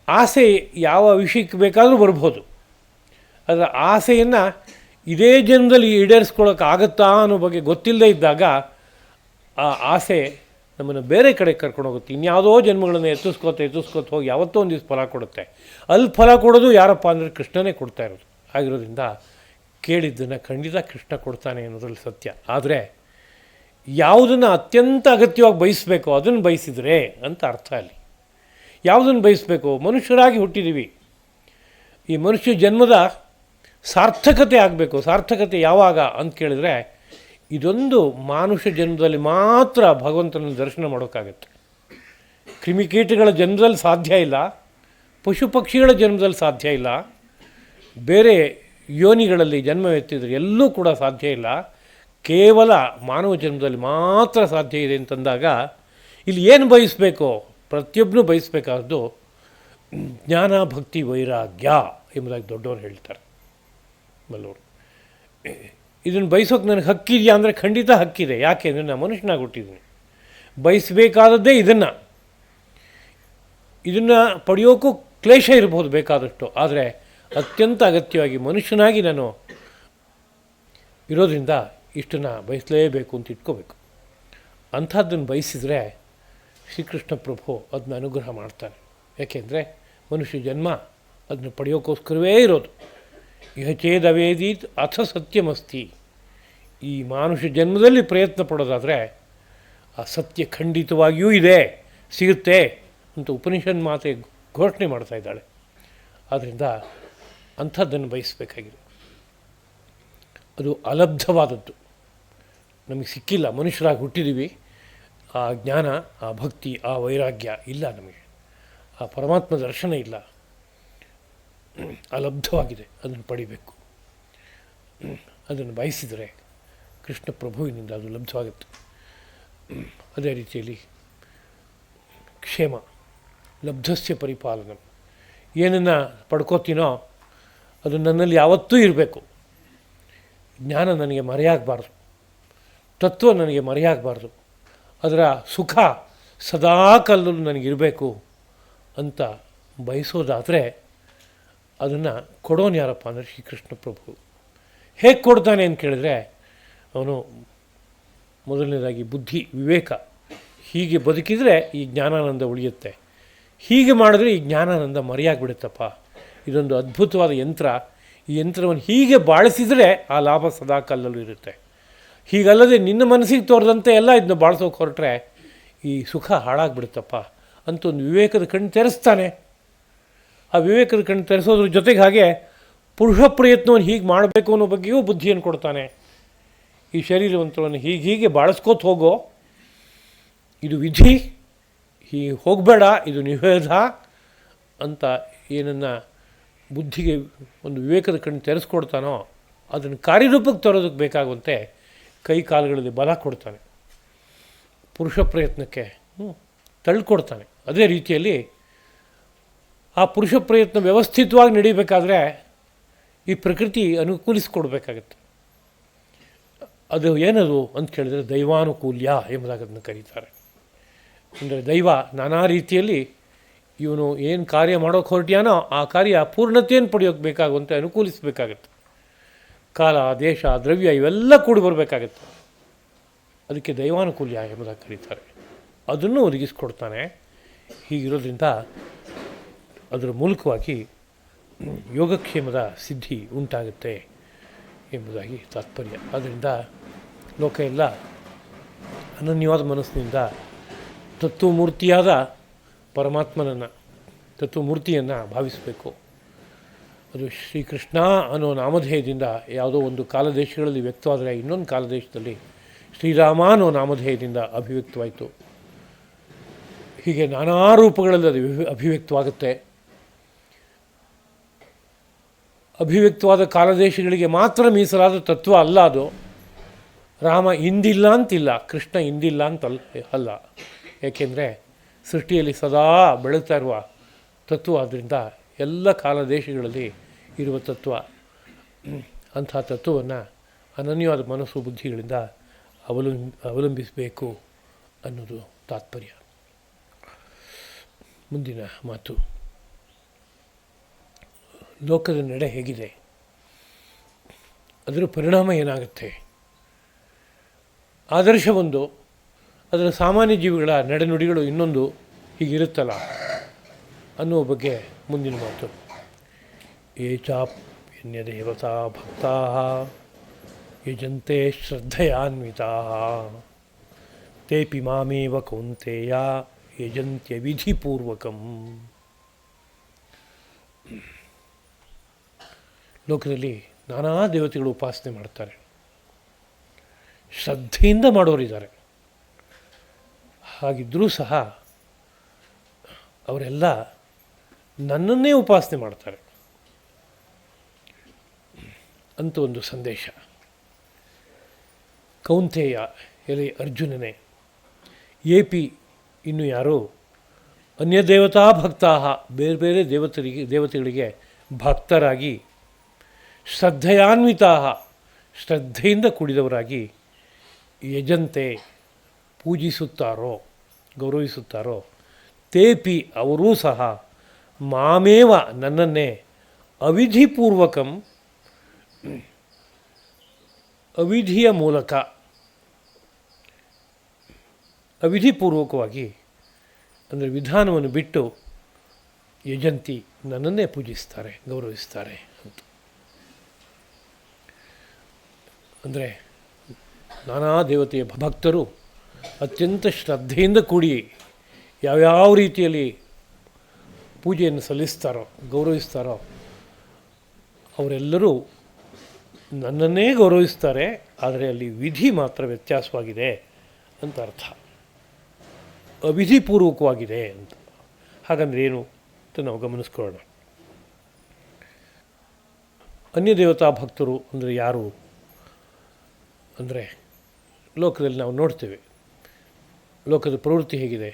ಆಸೆ ಯಾವ ವಿಷಯಕ್ಕೆ ಬೇಕಾದರೂ ಬರ್ಬೋದು. ಅದರ ಆಸೆಯನ್ನು ಇದೇ ಜನ್ಮದಲ್ಲಿ ಈಡೇರಿಸ್ಕೊಳ್ಳೋಕ್ಕಾಗತ್ತಾ ಅನ್ನೋ ಬಗ್ಗೆ ಗೊತ್ತಿಲ್ಲದೆ ಇದ್ದಾಗ ಆ ಆಸೆ ನಮ್ಮನ್ನು ಬೇರೆ ಕಡೆ ಕರ್ಕೊಂಡು ಹೋಗುತ್ತೆ. ಇನ್ಯಾವುದೋ ಜನ್ಮಗಳನ್ನು ಎತ್ತಿಸ್ಕೋತ ಹೋಗಿ ಯಾವತ್ತೋ ಒಂದು ದಿವಸ ಫಲ ಕೊಡುತ್ತೆ. ಅಲ್ಲಿ ಫಲ ಕೊಡೋದು ಯಾರಪ್ಪ ಅಂದರೆ ಕೃಷ್ಣನೇ ಕೊಡ್ತಾ ಇರೋದು. ಆಗಿರೋದ್ರಿಂದ ಕೇಳಿದ್ದನ್ನು ಖಂಡಿತ ಕೃಷ್ಣ ಕೊಡ್ತಾನೆ ಅನ್ನೋದ್ರಲ್ಲಿ ಸತ್ಯ. ಆದರೆ ಯಾವುದನ್ನು ಅತ್ಯಂತ ಅಗತ್ಯವಾಗಿ ಬಯಸಬೇಕೋ ಅದನ್ನು ಬಯಸಿದರೆ ಅಂತ ಅರ್ಥ. ಅಲ್ಲಿ ಯಾವುದನ್ನು ಬಯಸಬೇಕು? ಮನುಷ್ಯರಾಗಿ ಹುಟ್ಟಿದ್ದೀವಿ. ಈ ಮನುಷ್ಯ ಜನ್ಮದ ಸಾರ್ಥಕತೆ ಆಗಬೇಕು. ಸಾರ್ಥಕತೆ ಯಾವಾಗ ಅಂತ ಕೇಳಿದರೆ ಇದೊಂದು ಮಾನುಷ ಜನ್ಮದಲ್ಲಿ ಮಾತ್ರ ಭಗವಂತನ ದರ್ಶನ ಮಾಡೋಕ್ಕಾಗತ್ತೆ. ಕ್ರಿಮಿಕೀಟಗಳ ಜನ್ಮದಲ್ಲಿ ಸಾಧ್ಯ ಇಲ್ಲ, ಪಶು ಪಕ್ಷಿಗಳ ಜನ್ಮದಲ್ಲಿ ಸಾಧ್ಯ ಇಲ್ಲ, ಬೇರೆ ಯೋನಿಗಳಲ್ಲಿ ಜನ್ಮವೆತ್ತಿದ್ರೆ ಎಲ್ಲೂ ಕೂಡ ಸಾಧ್ಯ ಇಲ್ಲ. ಕೇವಲ ಮಾನವ ಜನ್ಮದಲ್ಲಿ ಮಾತ್ರ ಸಾಧ್ಯ ಇದೆ ಅಂತಂದಾಗ ಇಲ್ಲಿ ಏನು ಬಯಸಬೇಕು? ಪ್ರತಿಯೊಬ್ಬನೂ ಬಯಸಬೇಕಾದ್ದು ಜ್ಞಾನ, ಭಕ್ತಿ, ವೈರಾಗ್ಯ ಎಂಬುದಾಗಿ ದೊಡ್ಡವರು ಹೇಳ್ತಾರೆ. ಬಲ್ಲವರು ಇದನ್ನು ಬಯಸೋಕೆ ನನಗೆ ಹಕ್ಕಿದೆಯಾ ಅಂದರೆ ಖಂಡಿತ ಹಕ್ಕಿದೆ. ಯಾಕೆ ಅಂದರೆ ನಾನು ಮನುಷ್ಯನಾಗಿ ಹುಟ್ಟಿದ್ದೀನಿ. ಬಯಸಬೇಕಾದದ್ದೇ ಇದನ್ನು ಪಡೆಯೋಕ್ಕೂ ಕ್ಲೇಶ ಇರ್ಬೋದು ಬೇಕಾದಷ್ಟು, ಆದರೆ ಅತ್ಯಂತ ಅಗತ್ಯವಾಗಿ ಮನುಷ್ಯನಾಗಿ ನಾನು ಇರೋದ್ರಿಂದ ಇಷ್ಟನ್ನು ಬಯಸಲೇಬೇಕು ಅಂತ ಇಟ್ಕೋಬೇಕು. ಅಂಥದ್ದನ್ನು ಬಯಸಿದರೆ ಶ್ರೀಕೃಷ್ಣ ಪ್ರಭು ಅದನ್ನ ಅನುಗ್ರಹ ಮಾಡ್ತಾನೆ. ಯಾಕೆಂದರೆ ಮನುಷ್ಯ ಜನ್ಮ ಅದನ್ನು ಪಡೆಯೋಕ್ಕೋಸ್ಕರವೇ ಇರೋದು. ಇಹ ಚೇದವೇದೀತ್ ಅಥ ಸತ್ಯಮಸ್ತಿ. ಈ ಮಾನುಷ ಜನ್ಮದಲ್ಲಿ ಪ್ರಯತ್ನ ಪಡೋದಾದರೆ ಆ ಸತ್ಯ ಖಂಡಿತವಾಗಿಯೂ ಇದೆ, ಸಿಗುತ್ತೆ ಅಂತ ಉಪನಿಷತ್ ಮಾತೆ ಘೋಷಣೆ ಮಾಡ್ತಾ ಇದ್ದಾಳೆ. ಆದ್ದರಿಂದ ಅಂಥದ್ದನ್ನು ಬಯಸಬೇಕಾಗಿದೆ. ಅದು ಅಲಬ್ಧವಾದದ್ದು, ನಮಗೆ ಸಿಕ್ಕಿಲ್ಲ. ಮನುಷ್ಯರಾಗಿ ಹುಟ್ಟಿದ್ದೀವಿ, ಆ ಜ್ಞಾನ, ಆ ಭಕ್ತಿ, ಆ ವೈರಾಗ್ಯ ಇಲ್ಲ ನಮಗೆ, ಆ ಪರಮಾತ್ಮ ದರ್ಶನ ಇಲ್ಲ, ಅಲಬ್ಧವಾಗಿದೆ. ಅದನ್ನು ಪಡಿಬೇಕು. ಅದನ್ನು ಬಯಸಿದರೆ ಕೃಷ್ಣ ಪ್ರಭುವಿನಿಂದ ಅದು ಲಬ್ಧವಾಗುತ್ತೆ. ಅದೇ ರೀತಿಯಲ್ಲಿ ಕ್ಷೇಮ ಲಬ್ಧಸ್ಯ ಪರಿಪಾಲನ. ಏನನ್ನು ಪಡ್ಕೋತೀನೋ ಅದು ನನ್ನಲ್ಲಿ ಯಾವತ್ತೂ ಇರಬೇಕು. ಜ್ಞಾನ ನನಗೆ ಮರೆಯಾಗಬಾರ್ದು, ತತ್ವ ನನಗೆ ಮರೆಯಾಗಬಾರ್ದು, ಅದರ ಸುಖ ಸದಾ ಕಾಲದಲ್ಲೂ ನನಗಿರಬೇಕು ಅಂತ ಬಯಸೋದಾದರೆ ಅದನ್ನು ಕೊಡೋನು ಯಾರಪ್ಪ ಅಂದರೆ ಶ್ರೀಕೃಷ್ಣ ಪ್ರಭು. ಹೇಗೆ ಕೊಡ್ತಾನೆ ಅಂತ ಕೇಳಿದ್ರೆ, ಅವನು ಮೊದಲನೇದಾಗಿ ಬುದ್ಧಿ, ವಿವೇಕ. ಹೀಗೆ ಬದುಕಿದರೆ ಈ ಜ್ಞಾನಾನಂದ ಉಳಿಯುತ್ತೆ, ಹೀಗೆ ಮಾಡಿದ್ರೆ ಈ ಜ್ಞಾನಾನಂದ ಮರೆಯಾಗಿಬಿಡುತ್ತಪ್ಪ. ಇದೊಂದು ಅದ್ಭುತವಾದ ಯಂತ್ರ. ಈ ಯಂತ್ರವನ್ನು ಹೀಗೆ ಬಾಳಿಸಿದರೆ ಆ ಲಾಭ ಸದಾ ಕಾಲದಲ್ಲೂ ಇರುತ್ತೆ. ಹೀಗಲ್ಲದೆ ನಿನ್ನ ಮನಸ್ಸಿಗೆ ತೋರದಂತೆ ಎಲ್ಲ ಇದನ್ನ ಬಾಳಿಸೋಕೆ ಹೊರಟ್ರೆ ಈ ಸುಖ ಹಾಳಾಗಿಬಿಡುತ್ತಪ್ಪ ಅಂತ ಒಂದು ವಿವೇಕದ ಕಣ್ಣು ತೆರೆಸ್ತಾನೆ. ಆ ವಿವೇಕದ ಕಣ್ಣು ತೆರೆಸೋದ್ರ ಜೊತೆಗೆ ಹಾಗೆ ಪುರುಷ ಪ್ರಯತ್ನವನ್ನು ಹೀಗೆ ಮಾಡಬೇಕು ಅನ್ನೋ ಬಗ್ಗೆಯೂ ಬುದ್ಧಿಯನ್ನು ಕೊಡ್ತಾನೆ. ಈ ಶರೀರವಂತರನ್ನು ಹೀಗೆ ಬಾಳಿಸ್ಕೋತ ಹೋಗೋ, ಇದು ವಿಧಿ, ಹೀಗೆ ಹೋಗಬೇಡ, ಇದು ನಿಷೇಧ ಅಂತ ಏನನ್ನು ಬುದ್ಧಿಗೆ ಒಂದು ವಿವೇಕದ ಕಣ್ಣು ತೆರೆಸ್ಕೊಡ್ತಾನೋ ಅದನ್ನು ಕಾರ್ಯರೂಪಕ್ಕೆ ತರೋದಕ್ಕೆ ಬೇಕಾಗುವಂತೆ ಕೈ ಕಾಲುಗಳಲ್ಲಿ ಬಲ ಕೊಡ್ತಾನೆ. ಪುರುಷ ಪ್ರಯತ್ನಕ್ಕೆ ತಳ್ಳಿಕೊಡ್ತಾನೆ. ಅದೇ ರೀತಿಯಲ್ಲಿ ಆ ಪುರುಷ ಪ್ರಯತ್ನ ವ್ಯವಸ್ಥಿತವಾಗಿ ನಡೀಬೇಕಾದ್ರೆ ಈ ಪ್ರಕೃತಿ ಅನುಕೂಲಿಸ್ಕೊಡ್ಬೇಕಾಗತ್ತೆ. ಅದು ಏನದು ಅಂತ ಕೇಳಿದರೆ ದೈವಾನುಕೂಲ್ಯ ಎಂಬುದಾಗಿ ಅದನ್ನು ಕರೀತಾರೆ. ಅಂದರೆ ದೈವ ನಾನಾ ರೀತಿಯಲ್ಲಿ ಇವನು ಏನು ಕಾರ್ಯ ಮಾಡೋಕ್ಕೆ ಹೊರಟ್ಯಾನೋ ಆ ಕಾರ್ಯ ಪೂರ್ಣತೆಯನ್ನು ಪಡೆಯೋಕ್ಕೆ ಬೇಕಾಗುವಂತೆ ಅನುಕೂಲಿಸಬೇಕಾಗತ್ತೆ. ಕಾಲ, ದೇಶ, ದ್ರವ್ಯ ಇವೆಲ್ಲ ಕೂಡಿ ಬರಬೇಕಾಗತ್ತೆ. ಅದಕ್ಕೆ ದೈವಾನುಕೂಲ್ಯ ಎಂಬುದಾಗಿ ಕರೀತಾರೆ. ಅದನ್ನು ಒದಗಿಸ್ಕೊಡ್ತಾನೆ. ಹೀಗಿರೋದ್ರಿಂದ ಅದರ ಮೂಲಕವಾಗಿ ಯೋಗಕ್ಷೇಮದ ಸಿದ್ಧಿ ಉಂಟಾಗುತ್ತೆ ಎಂಬುದಾಗಿ ತಾತ್ಪರ್ಯ. ಆದ್ದರಿಂದ ಲೋಕ ಎಲ್ಲ ಅನನ್ಯವಾದ ಮನಸ್ಸಿನಿಂದ ತತ್ವಮೂರ್ತಿಯಾದ ಪರಮಾತ್ಮನನ್ನು, ತತ್ವಮೂರ್ತಿಯನ್ನು ಭಾವಿಸಬೇಕು. ಅದು ಶ್ರೀಕೃಷ್ಣ ಅನ್ನೋ ನಾಮಧೇಯದಿಂದ ಯಾವುದೋ ಒಂದು ಕಾಲದೇಶಗಳಲ್ಲಿ ವ್ಯಕ್ತವಾದರೆ ಇನ್ನೊಂದು ಕಾಲದೇಶದಲ್ಲಿ ಶ್ರೀರಾಮ ಅನ್ನೋ ನಾಮಧೇಯದಿಂದ ಅಭಿವ್ಯಕ್ತವಾಯಿತು. ಹೀಗೆ ನಾನಾ ರೂಪಗಳಲ್ಲಿ ಅದು ಅಭಿವ್ಯಕ್ತವಾಗುತ್ತೆ. ಅಭಿವ್ಯಕ್ತವಾದ ಕಾಲದೇಶಗಳಿಗೆ ಮಾತ್ರ ಮೀಸಲಾದ ತತ್ವ ಅಲ್ಲ ಅದು. ರಾಮ ಇಂದಿಲ್ಲ ಅಂತಿಲ್ಲ, ಕೃಷ್ಣ ಇಂದಿಲ್ಲ ಅಂತಲ್ಲ ಅಲ್ಲ. ಏಕೆಂದರೆ ಸೃಷ್ಟಿಯಲ್ಲಿ ಸದಾ ಬೆಳಗ್ತಾ ಇರುವ ತತ್ವ, ಆದ್ದರಿಂದ ಎಲ್ಲ ಕಾಲದೇಶಗಳಲ್ಲಿ ಇರುವ ತತ್ವ. ಅಂಥ ತತ್ವವನ್ನು ಅನನ್ಯವಾದ ಮನಸ್ಸು ಬುದ್ಧಿಗಳಿಂದ ಅವಲಂಬಿಸಬೇಕು ಅನ್ನೋದು ತಾತ್ಪರ್ಯ. ಮುಂದಿನ ಮಾತು, ಲೋಕದ ನಡೆ ಹೇಗಿದೆ, ಅದರ ಪರಿಣಾಮ ಏನಾಗುತ್ತೆ, ಆದರ್ಶ ಒಂದು, ಅದರ ಸಾಮಾನ್ಯ ಜೀವಿಗಳ ನಡೆನುಡಿಗಳು ಇನ್ನೊಂದು, ಹೀಗಿರುತ್ತಲ್ಲ ಅನ್ನುವ ಬಗ್ಗೆ ಮುಂದಿನ ಮಾತು. ಯೇ ಚಾಪ್ಯನ್ಯ ದೇವತಾ ಭಕ್ತಾ ಯಜಂತೆ ಶ್ರದ್ಧೆಯಾನ್ವಿತಾ ತೇಪಿ ಮಾಮೇವ ಕೌಂತೆಯ ಯಜಂತ್ಯ ವಿಧಿಪೂರ್ವಕಂ. ಲೋಕದಲ್ಲಿ ನಾನಾ ದೇವತೆಗಳು ಉಪಾಸನೆ ಮಾಡ್ತಾರೆ, ಶ್ರದ್ಧೆಯಿಂದ ಮಾಡೋರಿದ್ದಾರೆ. ಹಾಗಿದ್ದರೂ ಸಹ ಅವರೆಲ್ಲ ನನ್ನನ್ನೇ ಉಪಾಸನೆ ಮಾಡ್ತಾರೆ ಅಂತ ಒಂದು ಸಂದೇಶ. ಕೌಂತೆಯ, ಎಲೆ ಅರ್ಜುನನೇ, ಪಿ ಇನ್ನು ಯಾರು ಅನ್ಯ ದೇವತಾ ಭಕ್ತಾ, ಬೇರೆ ಬೇರೆ ದೇವತೆಗಳಿಗೆ ಭಕ್ತರಾಗಿ ಶ್ರದ್ಧೆಯಾನ್ವಿತಾ, ಶ್ರದ್ಧೆಯಿಂದ ಕೂಡಿದವರಾಗಿ ಯಜಂತೆ ಪೂಜಿಸುತ್ತಾರೋ ಗೌರವಿಸುತ್ತಾರೋ ತೇಪಿ ಅವರೂ ಸಹ ಮಾಮೇವ ನನ್ನನ್ನೇ ಅವಿಧಿಪೂರ್ವಕಂ ಅವಿಧಿಯ ಮೂಲಕ ಅವಿಧಿಪೂರ್ವಕವಾಗಿ ಅಂದರೆ ವಿಧಾನವನ್ನು ಬಿಟ್ಟು ಯಜಂತಿ ನನ್ನನ್ನೇ ಪೂಜಿಸ್ತಾರೆ ಗೌರವಿಸ್ತಾರೆ ಅಂತ. ಅಂದರೆ ನಾನಾ ದೇವತೆಯ ಭಕ್ತರು ಅತ್ಯಂತ ಶ್ರದ್ಧೆಯಿಂದ ಕೂಡಿ ಯಾವ್ಯಾವ ರೀತಿಯಲ್ಲಿ ಪೂಜೆಯನ್ನು ಸಲ್ಲಿಸ್ತಾರೋ ಗೌರವಿಸ್ತಾರೋ ಅವರೆಲ್ಲರೂ ನನ್ನನ್ನೇ ಗೌರವಿಸ್ತಾರೆ, ಆದರೆ ಅಲ್ಲಿ ವಿಧಿ ಮಾತ್ರ ವ್ಯತ್ಯಾಸವಾಗಿದೆ ಅಂತ ಅರ್ಥ. ಅವಿಧಿಪೂರ್ವಕವಾಗಿದೆ ಅಂತ. ಹಾಗಂದ್ರೆ ಏನು ಅಂತ ನಾವು ಗಮನಿಸ್ಕೊಳ್ಳೋಣ. ಅನ್ಯ ದೇವತಾ ಭಕ್ತರು ಅಂದರೆ ಯಾರು ಅಂದರೆ ಲೋಕದಲ್ಲಿ ನಾವು ನೋಡ್ತೇವೆ, ಲೋಕದ ಪ್ರವೃತ್ತಿ ಹೇಗಿದೆ.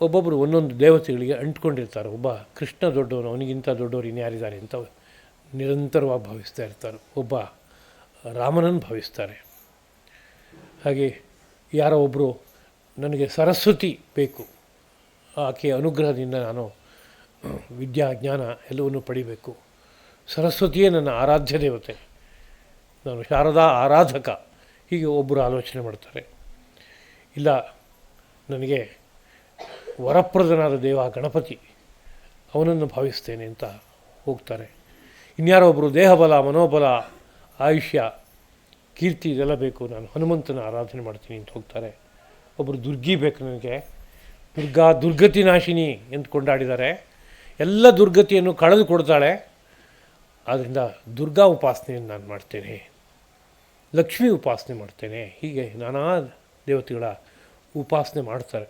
ಒಬ್ಬೊಬ್ಬರು ಒಂದೊಂದು ದೇವತೆಗಳಿಗೆ ಅಂಟ್ಕೊಂಡಿರ್ತಾರೆ. ಒಬ್ಬ ಕೃಷ್ಣ ದೊಡ್ಡವನು, ಅವನಿಗಿಂತ ದೊಡ್ಡವರು ಇನ್ಯಾರಿದ್ದಾರೆ ಅಂತ ನಿರಂತರವಾಗಿ ಭಾವಿಸ್ತಾ ಇರ್ತಾರೆ. ಒಬ್ಬ ರಾಮನನ್ನು ಭಾವಿಸ್ತಾರೆ. ಹಾಗೆ ಯಾರೋ ಒಬ್ಬರು ನನಗೆ ಸರಸ್ವತಿ ಬೇಕು, ಆಕೆಯ ಅನುಗ್ರಹದಿಂದ ನಾನು ವಿದ್ಯಾ ಜ್ಞಾನ ಎಲ್ಲವನ್ನೂ ಪಡಿಬೇಕು, ಸರಸ್ವತಿಯೇ ನನ್ನ ಆರಾಧ್ಯ ದೇವತೆ, ನಾನು ಶಾರದಾ ಆರಾಧಕ, ಹೀಗೆ ಒಬ್ಬರು ಆಲೋಚನೆ ಮಾಡ್ತಾರೆ. ಇಲ್ಲ, ನನಗೆ ವರಪ್ರದನಾದ ದೇವ ಗಣಪತಿ, ಅವನನ್ನು ಭಾವಿಸ್ತೇನೆ ಅಂತ ಹೋಗ್ತಾರೆ. ಇನ್ಯಾರೋ ಒಬ್ಬರು ದೇಹಬಲ, ಮನೋಬಲ, ಆಯುಷ್ಯ, ಕೀರ್ತಿ ಇದೆಲ್ಲ ಬೇಕು, ನಾನು ಹನುಮಂತನ ಆರಾಧನೆ ಮಾಡ್ತೀನಿ ಅಂತ ಹೋಗ್ತಾರೆ. ಒಬ್ಬರು ದುರ್ಗಿ ಬೇಕು ನನಗೆ, ದುರ್ಗಾ ದುರ್ಗತಿ ನಾಶಿನಿ ಎಂದು ಕೊಂಡಾಡಿದ್ದಾರೆ. ಎಲ್ಲ ದುರ್ಗತಿಯನ್ನು ಕಳೆದು ಕೊಡ್ತಾಳೆ, ಆದ್ದರಿಂದ ದುರ್ಗಾ ಉಪಾಸನೆಯನ್ನು ನಾನು ಮಾಡ್ತೇನೆ, ಲಕ್ಷ್ಮೀ ಉಪಾಸನೆ ಮಾಡ್ತೇನೆ. ಹೀಗೆ ನಾನಾ ದೇವತೆಗಳ ಉಪಾಸನೆ ಮಾಡ್ತಾರೆ.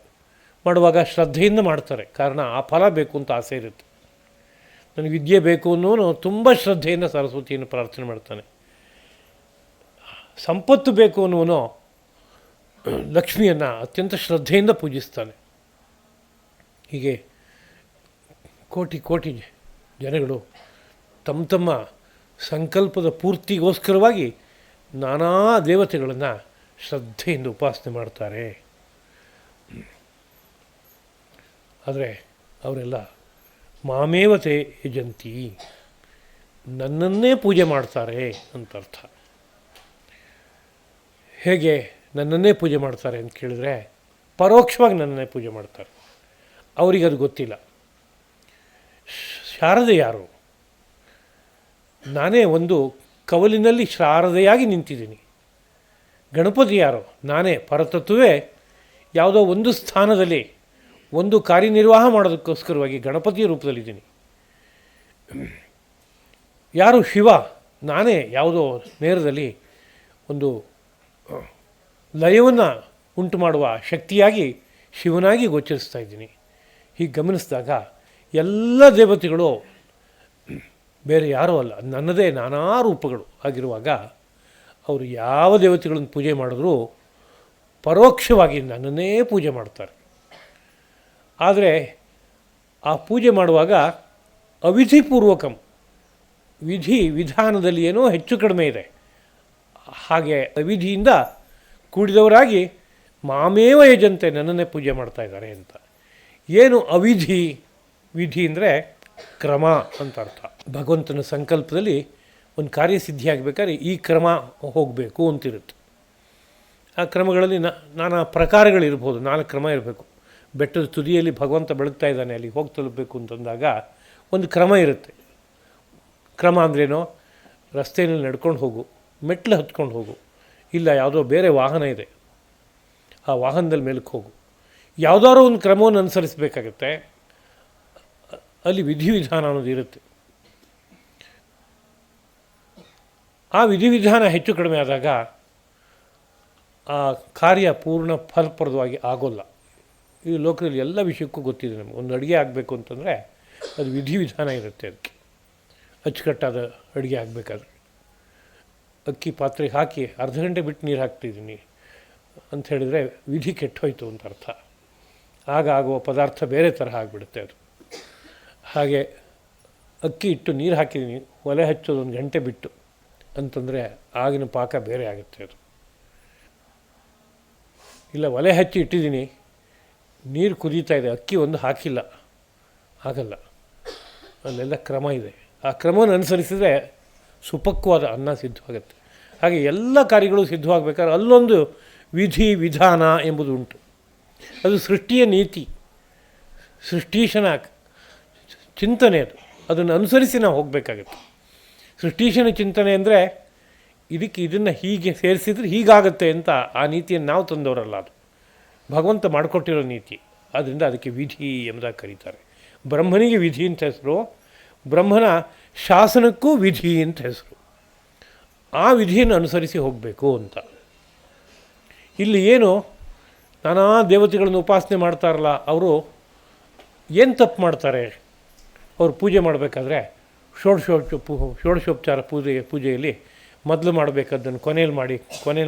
ಮಾಡುವಾಗ ಶ್ರದ್ಧೆಯಿಂದ ಮಾಡ್ತಾರೆ, ಕಾರಣ ಆ ಫಲ ಬೇಕು ಅಂತ ಆಸೆ ಇರುತ್ತೆ. ನನಗೆ ವಿದ್ಯೆ ಬೇಕು ಅನ್ನೋನು ತುಂಬ ಶ್ರದ್ಧೆಯಿಂದ ಸರಸ್ವತಿಯನ್ನು ಪ್ರಾರ್ಥನೆ ಮಾಡ್ತಾನೆ. ಸಂಪತ್ತು ಬೇಕು ಅನ್ನುವನು ಲಕ್ಷ್ಮಿಯನ್ನು ಅತ್ಯಂತ ಶ್ರದ್ಧೆಯಿಂದ ಪೂಜಿಸ್ತಾನೆ. ಹೀಗೆ ಕೋಟಿ ಕೋಟಿ ಜನಗಳು ತಮ್ಮ ತಮ್ಮ ಸಂಕಲ್ಪದ ಪೂರ್ತಿಗೋಸ್ಕರವಾಗಿ ನಾನಾ ದೇವತೆಗಳನ್ನು ಶ್ರದ್ಧೆಯಿಂದ ಉಪಾಸನೆ ಮಾಡ್ತಾರೆ. ಆದರೆ ಅವರೆಲ್ಲ ಮಾಮೇವತೆ ಯಜಂತಿ, ನನ್ನನ್ನೇ ಪೂಜೆ ಮಾಡ್ತಾರೆ ಅಂತ ಅರ್ಥ. ಹೇಗೆ ನನ್ನನ್ನೇ ಪೂಜೆ ಮಾಡ್ತಾರೆ ಅಂತ ಕೇಳಿದ್ರೆ, ಪರೋಕ್ಷವಾಗಿ ನನ್ನನ್ನೇ ಪೂಜೆ ಮಾಡ್ತಾರೆ. ಅವರಿಗದು ಗೊತ್ತಿಲ್ಲ. ಶಾರದೆ ಯಾರು? ನಾನೇ ಒಂದು ಕವಲಿನಲ್ಲಿ ಶಾರದೆಯಾಗಿ ನಿಂತಿದ್ದೀನಿ. ಗಣಪತಿ ಯಾರು? ನಾನೇ ಪರತತ್ವವೇ ಯಾವುದೋ ಒಂದು ಸ್ಥಾನದಲ್ಲಿ ಒಂದು ಕಾರ್ಯನಿರ್ವಾಹ ಮಾಡೋದಕ್ಕೋಸ್ಕರವಾಗಿ ಗಣಪತಿಯ ರೂಪದಲ್ಲಿದ್ದೀನಿ. ಯಾರು ಶಿವ? ನಾನೇ ಯಾವುದೋ ನೇರದಲ್ಲಿ ಒಂದು ಲಯವನ್ನು ಉಂಟು ಮಾಡುವ ಶಕ್ತಿಯಾಗಿ ಶಿವನಾಗಿ ಗೋಚರಿಸ್ತಾ ಇದ್ದೀನಿ. ಹೀಗೆ ಗಮನಿಸಿದಾಗ ಎಲ್ಲ ದೇವತೆಗಳು ಬೇರೆ ಯಾರೂ ಅಲ್ಲ, ನನ್ನದೇ ನಾನಾ ರೂಪಗಳು ಆಗಿರುವಾಗ ಅವರು ಯಾವ ದೇವತೆಗಳನ್ನು ಪೂಜೆ ಮಾಡಿದ್ರೂ ಪರೋಕ್ಷವಾಗಿ ನನ್ನನ್ನೇ ಪೂಜೆ ಮಾಡ್ತಾರೆ. ಆದರೆ ಆ ಪೂಜೆ ಮಾಡುವಾಗ ಅವಿಧಿಪೂರ್ವಕಂ, ವಿಧಿ ವಿಧಾನದಲ್ಲಿ ಏನೋ ಹೆಚ್ಚು ಕಡಿಮೆ ಇದೆ. ಹಾಗೆ ಅವಿಧಿಯಿಂದ ಕೂಡಿದವರಾಗಿ ಮಾಮೇವ ಯಜಂತೆ, ನನ್ನನ್ನೇ ಪೂಜೆ ಮಾಡ್ತಾ ಇದ್ದಾರೆ ಅಂತ. ಏನು ಅವಿಧಿ? ವಿಧಿ ಅಂದರೆ ಕ್ರಮ ಅಂತ ಅರ್ಥ. ಭಗವಂತನ ಸಂಕಲ್ಪದಲ್ಲಿ ಒಂದು ಕಾರ್ಯಸಿದ್ಧಿಯಾಗಬೇಕಾದ್ರೆ ಈ ಕ್ರಮ ಹೋಗಬೇಕು ಅಂತಿರುತ್ತೆ. ಆ ಕ್ರಮಗಳಲ್ಲಿ ನಾನಾ ಪ್ರಕಾರಗಳಿರ್ಬೋದು. 4 ಕ್ರಮ ಇರಬೇಕು. ಬೆಟ್ಟದ ತುದಿಯಲ್ಲಿ ಭಗವಂತ ಬೆಳಗ್ತಾ ಇದ್ದಾನೆ, ಅಲ್ಲಿ ಹೋಗಿ ತಲುಪಬೇಕು ಅಂತಂದಾಗ ಒಂದು ಕ್ರಮ ಇರುತ್ತೆ. ಕ್ರಮ ಅಂದ್ರೇನೋ, ರಸ್ತೆಯಲ್ಲಿ ನಡ್ಕೊಂಡು ಹೋಗು, ಮೆಟ್ಲು ಹತ್ಕೊಂಡು ಹೋಗು, ಇಲ್ಲ ಯಾವುದೋ ಬೇರೆ ವಾಹನ ಇದೆ ಆ ವಾಹನದಲ್ಲಿ ಮೇಲಕ್ಕೆ ಹೋಗು, ಯಾವುದಾದ್ರೂ ಒಂದು ಕ್ರಮವನ್ನು ಅನುಸರಿಸಬೇಕಾಗತ್ತೆ. ಅಲ್ಲಿ ವಿಧಿವಿಧಾನ ಅನ್ನೋದು ಇರುತ್ತೆ. ಆ ವಿಧಿವಿಧಾನ ಹೆಚ್ಚು ಕಡಿಮೆ ಆದಾಗ ಆ ಕಾರ್ಯ ಪೂರ್ಣ ಫಲಪ್ರದವಾಗಿ ಆಗೋಲ್ಲ. ಈ ಲೋಕದಲ್ಲಿ ಎಲ್ಲ ವಿಷಯಕ್ಕೂ ಗೊತ್ತಿದೆ ನಮಗೆ. ಒಂದು ಅಡುಗೆ ಆಗಬೇಕು ಅಂತಂದರೆ ಅದು ವಿಧಿವಿಧಾನ ಇರುತ್ತೆ. ಅದಕ್ಕೆ ಅಚ್ಚುಕಟ್ಟಾದ ಅಡುಗೆ ಆಗಬೇಕಾದ್ರೆ ಅಕ್ಕಿ ಪಾತ್ರೆಗೆ ಹಾಕಿ ಅರ್ಧ ಗಂಟೆ ಬಿಟ್ಟು ನೀರು ಹಾಕ್ತಿದ್ದೀನಿ ಅಂತ ಹೇಳಿದರೆ ವಿಧಿ ಕೆಟ್ಟೋಯ್ತು ಅಂತ ಅರ್ಥ. ಆಗ ಆಗುವ ಪದಾರ್ಥ ಬೇರೆ ತರಹ ಆಗಿಬಿಡುತ್ತೆ ಅದು. ಹಾಗೆ ಅಕ್ಕಿ ಇಟ್ಟು ನೀರು ಹಾಕಿದ್ದೀನಿ, ಒಲೆ ಹಚ್ಚೋದು 1 ಗಂಟೆ ಬಿಟ್ಟು, ಅಂತಂದರೆ ಆಗಿನ ಪಾಕ ಬೇರೆ ಆಗುತ್ತೆ. ಅದು ಇಲ್ಲ, ಒಲೆ ಹಚ್ಚಿ ಇಟ್ಟಿದ್ದೀನಿ, ನೀರು ಕುದೀತಾ ಇದೆ, ಅಕ್ಕಿ ಒಂದು ಹಾಕಿಲ್ಲ, ಆಗಲ್ಲ. ಅಲ್ಲೆಲ್ಲ ಕ್ರಮ ಇದೆ. ಆ ಕ್ರಮವನ್ನು ಅನುಸರಿಸಿದರೆ ಸುಪಕ್ವಾದ ಅನ್ನ ಸಿದ್ಧವಾಗುತ್ತೆ. ಹಾಗೆ ಎಲ್ಲ ಕಾರ್ಯಗಳು ಸಿದ್ಧವಾಗಬೇಕಾದ್ರೆ ಅಲ್ಲೊಂದು ವಿಧಿ ವಿಧಾನ ಎಂಬುದು ಉಂಟು. ಅದು ಸೃಷ್ಟಿಯ ನೀತಿ, ಸೃಷ್ಟೀಶನ ಚಿಂತನೆ. ಅದನ್ನು ಅನುಸರಿಸಿ ನಾವು ಹೋಗಬೇಕಾಗುತ್ತೆ. ಸೃಷ್ಟೀಶನ ಚಿಂತನೆ ಅಂದರೆ ಇದನ್ನು ಹೀಗೆ ಸೇರಿಸಿದ್ರೆ ಹೀಗಾಗುತ್ತೆ ಅಂತ ಆ ನೀತಿಯನ್ನು ನಾವು ತಂದವರಲ್ಲ, ಅದು ಭಗವಂತ ಮಾಡಿಕೊಟ್ಟಿರೋ ನೀತಿ. ಆದ್ದರಿಂದ ಅದಕ್ಕೆ ವಿಧಿ ಎಂಬುದಾಗಿ ಕರೀತಾರೆ. ಬ್ರಹ್ಮನಿಗೆ ವಿಧಿ ಅಂತ ಹೆಸರು, ಬ್ರಹ್ಮನ ಶಾಸನಕ್ಕೂ ವಿಧಿ ಅಂತ ಹೆಸರು. ಆ ವಿಧಿಯನ್ನು ಅನುಸರಿಸಿ ಹೋಗಬೇಕು ಅಂತ. ಇಲ್ಲಿ ಏನು ನಾನಾ ದೇವತೆಗಳನ್ನು ಉಪಾಸನೆ ಮಾಡ್ತಾರಲ್ಲ, ಅವರು ಏನು ತಪ್ಪು ಮಾಡ್ತಾರೆ? ಅವರು ಪೂಜೆ ಮಾಡಬೇಕಾದ್ರೆ ಷೋಡಶೋಪಚಾರ ಪೂಜೆಯಲ್ಲಿ ಮೊದಲು ಮಾಡಬೇಕಾದ್ದನ್ನು ಕೊನೆಯಲ್ಲಿ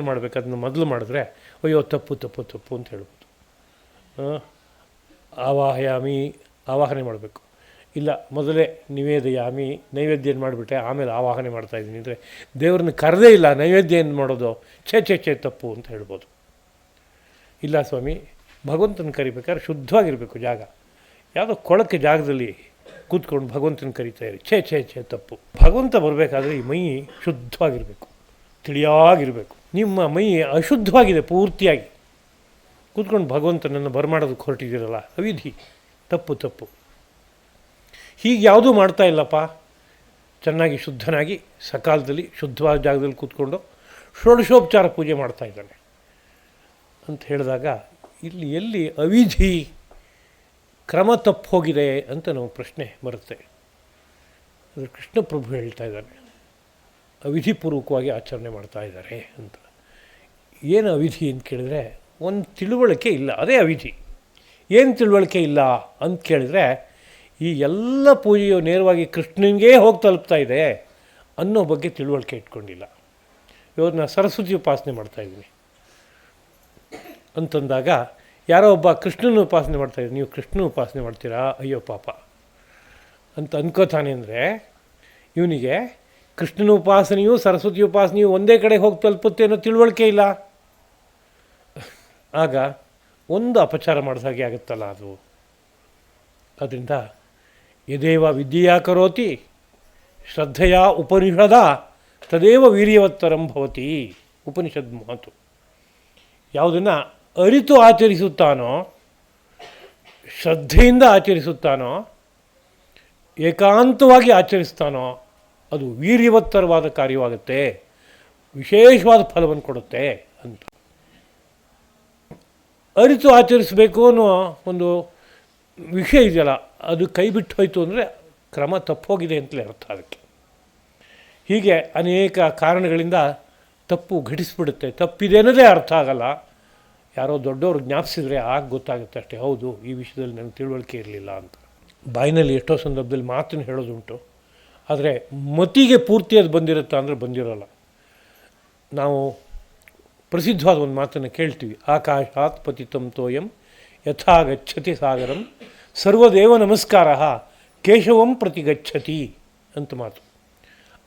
ಮಾಡಬೇಕಾದ್ದನ್ನು ಮೊದಲು ಮಾಡಿದ್ರೆ ಅಯ್ಯೋ ತಪ್ಪು ಅಂತ ಹೇಳ್ಬೋದು. ಆವಾಹನೆ ಮಾಡಬೇಕು. ಇಲ್ಲ, ಮೊದಲೇ ನಿವೇದಯಾಮಿ, ನೈವೇದ್ಯ ಮಾಡಿಬಿಟ್ಟೆ ಆಮೇಲೆ ಆವಾಹನೆ ಮಾಡ್ತಾಯಿದ್ದೀನಿ ಅಂದರೆ ದೇವ್ರನ್ನ ಕರೆದೇ ಇಲ್ಲ, ನೈವೇದ್ಯ ಏನು ಮಾಡೋದು? ಛೇ ತಪ್ಪು ಅಂತ ಹೇಳ್ಬೋದು. ಇಲ್ಲ ಸ್ವಾಮಿ, ಭಗವಂತನ ಕರಿಬೇಕಾದ್ರೆ ಶುದ್ಧವಾಗಿರಬೇಕು ಜಾಗ. ಯಾವುದೋ ಕೊಳಕೆ ಜಾಗದಲ್ಲಿ ಕೂತ್ಕೊಂಡು ಭಗವಂತನ ಕರಿತಾ ಇರಿ, ಛೇ ತಪ್ಪು. ಭಗವಂತ ಬರಬೇಕಾದ್ರೆ ಈ ಮೈ ಶುದ್ಧವಾಗಿರಬೇಕು, ತಿಳಿಯಾಗಿರಬೇಕು. ನಿಮ್ಮ ಮೈ ಅಶುದ್ಧವಾಗಿದೆ ಪೂರ್ತಿಯಾಗಿ ಕೂತ್ಕೊಂಡು ಭಗವಂತನನ್ನು ಬರಮಾಡೋದಕ್ಕೆ ಹೊರಟಿದ್ದೀರಲ್ಲ, ಅವಿಧಿ, ತಪ್ಪು. ಹೀಗೆ ಯಾವುದೂ ಮಾಡ್ತಾ ಇಲ್ಲಪ್ಪ, ಚೆನ್ನಾಗಿ ಶುದ್ಧನಾಗಿ ಸಕಾಲದಲ್ಲಿ ಶುದ್ಧವಾದ ಜಾಗದಲ್ಲಿ ಕೂತ್ಕೊಂಡು ಷೋಡಶೋಪಚಾರ ಪೂಜೆ ಮಾಡ್ತಾ ಇದ್ದಾನೆ ಅಂತ ಹೇಳಿದಾಗ ಇಲ್ಲಿ ಎಲ್ಲಿ ಅವಿಧಿ, ಕ್ರಮ ತಪ್ಪು ಹೋಗಿದೆ ಅಂತ ನಾವು ಪ್ರಶ್ನೆ ಬರುತ್ತೆ. ಅದು ಕೃಷ್ಣ ಪ್ರಭು ಹೇಳ್ತಾ ಇದ್ದಾನೆ, ಅವಿಧಿಪೂರ್ವಕವಾಗಿ ಆಚರಣೆ ಮಾಡ್ತಾ ಇದ್ದಾರೆ ಅಂತ. ಏನು ಅವಿಧಿ ಅಂತ ಕೇಳಿದರೆ ಒಂದು ತಿಳುವಳಿಕೆ ಇಲ್ಲ, ಅದೇ ಅವಿಧಿ. ಏನು ತಿಳುವಳಿಕೆ ಇಲ್ಲ ಅಂತ ಕೇಳಿದರೆ ಈ ಎಲ್ಲ ಪೂಜೆಯು ನೇರವಾಗಿ ಕೃಷ್ಣನಿಗೇ ಹೋಗಿ ತಲುಪ್ತಾ ಇದೆ ಅನ್ನೋ ಬಗ್ಗೆ ತಿಳುವಳಿಕೆ ಇಟ್ಕೊಂಡಿಲ್ಲ. ಇವ್ರನ್ನ ಸರಸ್ವತಿ ಉಪಾಸನೆ ಮಾಡ್ತಾಯಿದ್ದೀನಿ ಅಂತಂದಾಗ ಯಾರೋ ಒಬ್ಬ ಕೃಷ್ಣನ ಉಪಾಸನೆ ಮಾಡ್ತಾಯಿದ್ದೀನಿ, ನೀವು ಕೃಷ್ಣನ ಉಪಾಸನೆ ಮಾಡ್ತೀರಾ, ಅಯ್ಯೋ ಪಾಪ ಅಂತ ಅನ್ಕೋತಾನೆ. ಅಂದರೆ ಇವನಿಗೆ ಕೃಷ್ಣನ ಉಪಾಸನೆಯು ಸರಸ್ವತಿ ಉಪಾಸನೆಯು ಒಂದೇ ಕಡೆ ಹೋಗಿ ತಲುಪುತ್ತೆ ಅನ್ನೋ ತಿಳುವಳಿಕೆ ಇಲ್ಲ. ಆಗ ಒಂದು ಅಪಚಾರ ಮಾಡಿದಾಗೆ ಆಗುತ್ತಲ್ಲ ಅದು. ಅದರಿಂದ ಯದೇವ ವಿದ್ಯೆಯಾ ಕರೋತಿ ಶ್ರದ್ಧೆಯ ಉಪನಿಷದ ತದೇವ ವೀರ್ಯವತ್ತರಂ ಭವತಿ. ಉಪನಿಷದ್ ಮಾತು. ಯಾವುದನ್ನು ಅರಿತು ಆಚರಿಸುತ್ತಾನೋ, ಶ್ರದ್ಧೆಯಿಂದ ಆಚರಿಸುತ್ತಾನೋ, ಏಕಾಂತವಾಗಿ ಆಚರಿಸ್ತಾನೋ ಅದು ವೀರ್ಯವತ್ತರವಾದ ಕಾರ್ಯವಾಗುತ್ತೆ, ವಿಶೇಷವಾದ ಫಲವನ್ನು ಕೊಡುತ್ತೆ ಅಂತ. ಅರಿತು ಆಚರಿಸಬೇಕು ಅನ್ನೋ ಒಂದು ವಿಷಯ ಇದೆಯಲ್ಲ, ಅದು ಕೈ ಬಿಟ್ಟು ಹೋಯಿತು ಅಂದರೆ ಕ್ರಮ ತಪ್ಪೋಗಿದೆ ಅಂತಲೇ ಅರ್ಥ. ಅದಕ್ಕೆ ಹೀಗೆ ಅನೇಕ ಕಾರಣಗಳಿಂದ ತಪ್ಪು ಘಟಿಸ್ಬಿಡುತ್ತೆ. ತಪ್ಪಿದೆ ಅನ್ನೋದೇ ಅರ್ಥ ಆಗಲ್ಲ. ಯಾರೋ ದೊಡ್ಡವರು ಜ್ಞಾಪಿಸಿದ್ರೆ ಆಗ ಗೊತ್ತಾಗುತ್ತೆ ಅಷ್ಟೇ, ಹೌದು ಈ ವಿಷಯದಲ್ಲಿ ನನಗೆ ತಿಳುವಳಿಕೆ ಇರಲಿಲ್ಲ ಅಂತ. ಬಾಯಿನಲ್ಲಿ ಎಷ್ಟೋ ಸಂದರ್ಭದಲ್ಲಿ ಮಾತನ್ನು ಹೇಳೋದುಂಟು, ಆದರೆ ಮತಿಗೆ ಪೂರ್ತಿ ಅದು ಬಂದಿರುತ್ತಾ ಅಂದರೆ ಬಂದಿರೋಲ್ಲ. ನಾವು ಪ್ರಸಿದ್ಧವಾದ ಒಂದು ಮಾತನ್ನು ಕೇಳ್ತೀವಿ, ಆಕಾಶಾತ್ ಪತಿತಂ ತೋಯಂ ಯಥಾ ಗಚ್ಚತಿ ಸಾಗರಂ ಸರ್ವದೇವ ನಮಸ್ಕಾರ ಕೇಶವಂ ಪ್ರತಿ ಗಚ್ಚತಿ ಅಂತ ಮಾತು.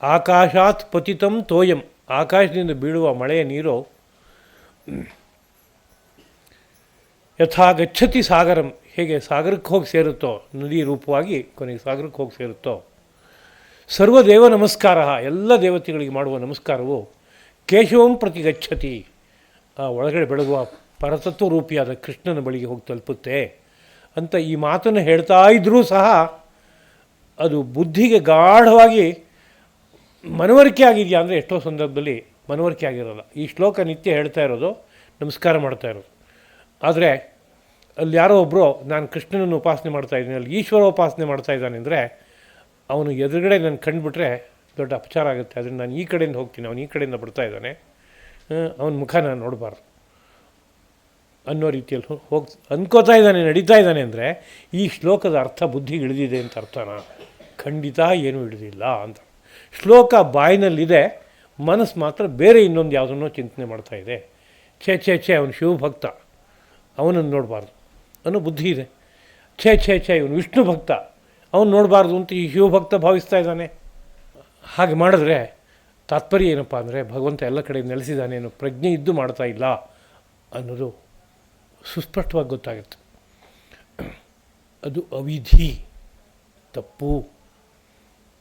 ಆಕಾಶಾತ್ ಪತಿತಂ ತೋಯಂ, ಆಕಾಶದಿಂದ ಬೀಳುವ ಮಳೆಯ ನೀರು ಯಥಾ ಗಚ್ಚತಿ ಸಾಗರಂ, ಹೇಗೆ ಸಾಗರಕ್ಕೆ ಹೋಗಿ ಸೇರುತ್ತೋ, ನದಿ ರೂಪವಾಗಿ ಕೊನೆಗೆ ಸಾಗರಕ್ಕೆ ಹೋಗಿ ಸೇರುತ್ತೋ, ಸರ್ವದೇವ ನಮಸ್ಕಾರ, ಎಲ್ಲ ದೇವತೆಗಳಿಗೆ ಮಾಡುವ ನಮಸ್ಕಾರವು ಕೇಶವಂ ಪ್ರತಿ ಗಚ್ಚತಿ, ಆ ಒಳಗಡೆ ಬೆಳಗುವ ಪರತತ್ವ ರೂಪಿಯಾದ ಕೃಷ್ಣನ ಬಳಿಗೆ ಹೋಗಿ ತಲುಪುತ್ತೆ ಅಂತ ಈ ಮಾತನ್ನು ಹೇಳ್ತಾ ಇದ್ದರೂ ಸಹ ಅದು ಬುದ್ಧಿಗೆ ಗಾಢವಾಗಿ ಮನವರಿಕೆ ಆಗಿದೆಯಾ ಅಂದರೆ ಎಷ್ಟೋ ಸಂದರ್ಭದಲ್ಲಿ ಮನವರಿಕೆ ಆಗಿರೋಲ್ಲ. ಈ ಶ್ಲೋಕ ನಿತ್ಯ ಹೇಳ್ತಾ ಇರೋದು, ನಮಸ್ಕಾರ ಮಾಡ್ತಾ ಇರೋದು. ಆದರೆ ಅಲ್ಲಿ ಯಾರೋ ಒಬ್ಬರು ನಾನು ಕೃಷ್ಣನನ್ನು ಉಪಾಸನೆ ಮಾಡ್ತಾಯಿದ್ದೀನಿ, ಅಲ್ಲಿ ಈಶ್ವರ ಉಪಾಸನೆ ಮಾಡ್ತಾಯಿದ್ದಾನೆ ಅಂದರೆ ಅವನು ಎದುರುಗಡೆ ನಾನು ಕಂಡುಬಿಟ್ರೆ ದೊಡ್ಡ ಅಪಚಾರ ಆಗುತ್ತೆ. ಅದರಿಂದ ನಾನು ಈ ಕಡೆಯಿಂದ ಹೋಗ್ತೀನಿ, ಅವನು ಈ ಕಡೆಯಿಂದ ಬರ್ತಾ ಇದ್ದಾನೆ, ಅವನ ಮುಖ ನಾನು ನೋಡಬಾರ್ದು ಅನ್ನೋ ರೀತಿಯಲ್ಲಿ ಹೋಗಿ ಅಂದ್ಕೋತಾ ಇದ್ದಾನೆ, ನಡೀತಾ ಇದ್ದಾನೆ. ಅಂದರೆ ಈ ಶ್ಲೋಕದ ಅರ್ಥ ಬುದ್ಧಿಗೆ ಇಳಿದಿದೆ ಅಂತ ಅರ್ಥನ? ಖಂಡಿತ ಏನೂ ಹಿಡಿದಿಲ್ಲ ಅಂತ. ಶ್ಲೋಕ ಬಾಯಿನಲ್ಲಿದೆ, ಮನಸ್ಸು ಮಾತ್ರ ಬೇರೆ ಇನ್ನೊಂದು ಯಾವುದನ್ನೋ ಚಿಂತನೆ ಮಾಡ್ತಾಯಿದೆ. ಛೇ ಅವನು ಶಿವಭಕ್ತ, ಅವನನ್ನು ನೋಡಬಾರ್ದು ಅನ್ನೋ ಬುದ್ಧಿ ಇದೆ. ಛೇ ಇವನು ವಿಷ್ಣು ಭಕ್ತ, ಅವನು ನೋಡಬಾರ್ದು ಅಂತ ಈ ಶಿವಭಕ್ತ ಭಾವಿಸ್ತಾ ಇದ್ದಾನೆ. ಹಾಗೆ ಮಾಡಿದ್ರೆ ತಾತ್ಪರ್ಯ ಏನಪ್ಪ ಅಂದರೆ ಭಗವಂತ ಎಲ್ಲ ಕಡೆ ನೆಲೆಸಿದ್ದಾನೇನು, ಪ್ರಜ್ಞೆ ಇದ್ದು ಮಾಡ್ತಾ ಇಲ್ಲ ಅನ್ನೋದು ಸುಸ್ಪಷ್ಟವಾಗಿ ಗೊತ್ತಾಗುತ್ತೆ. ಅದು ಅವಿಧಿ, ತಪ್ಪು,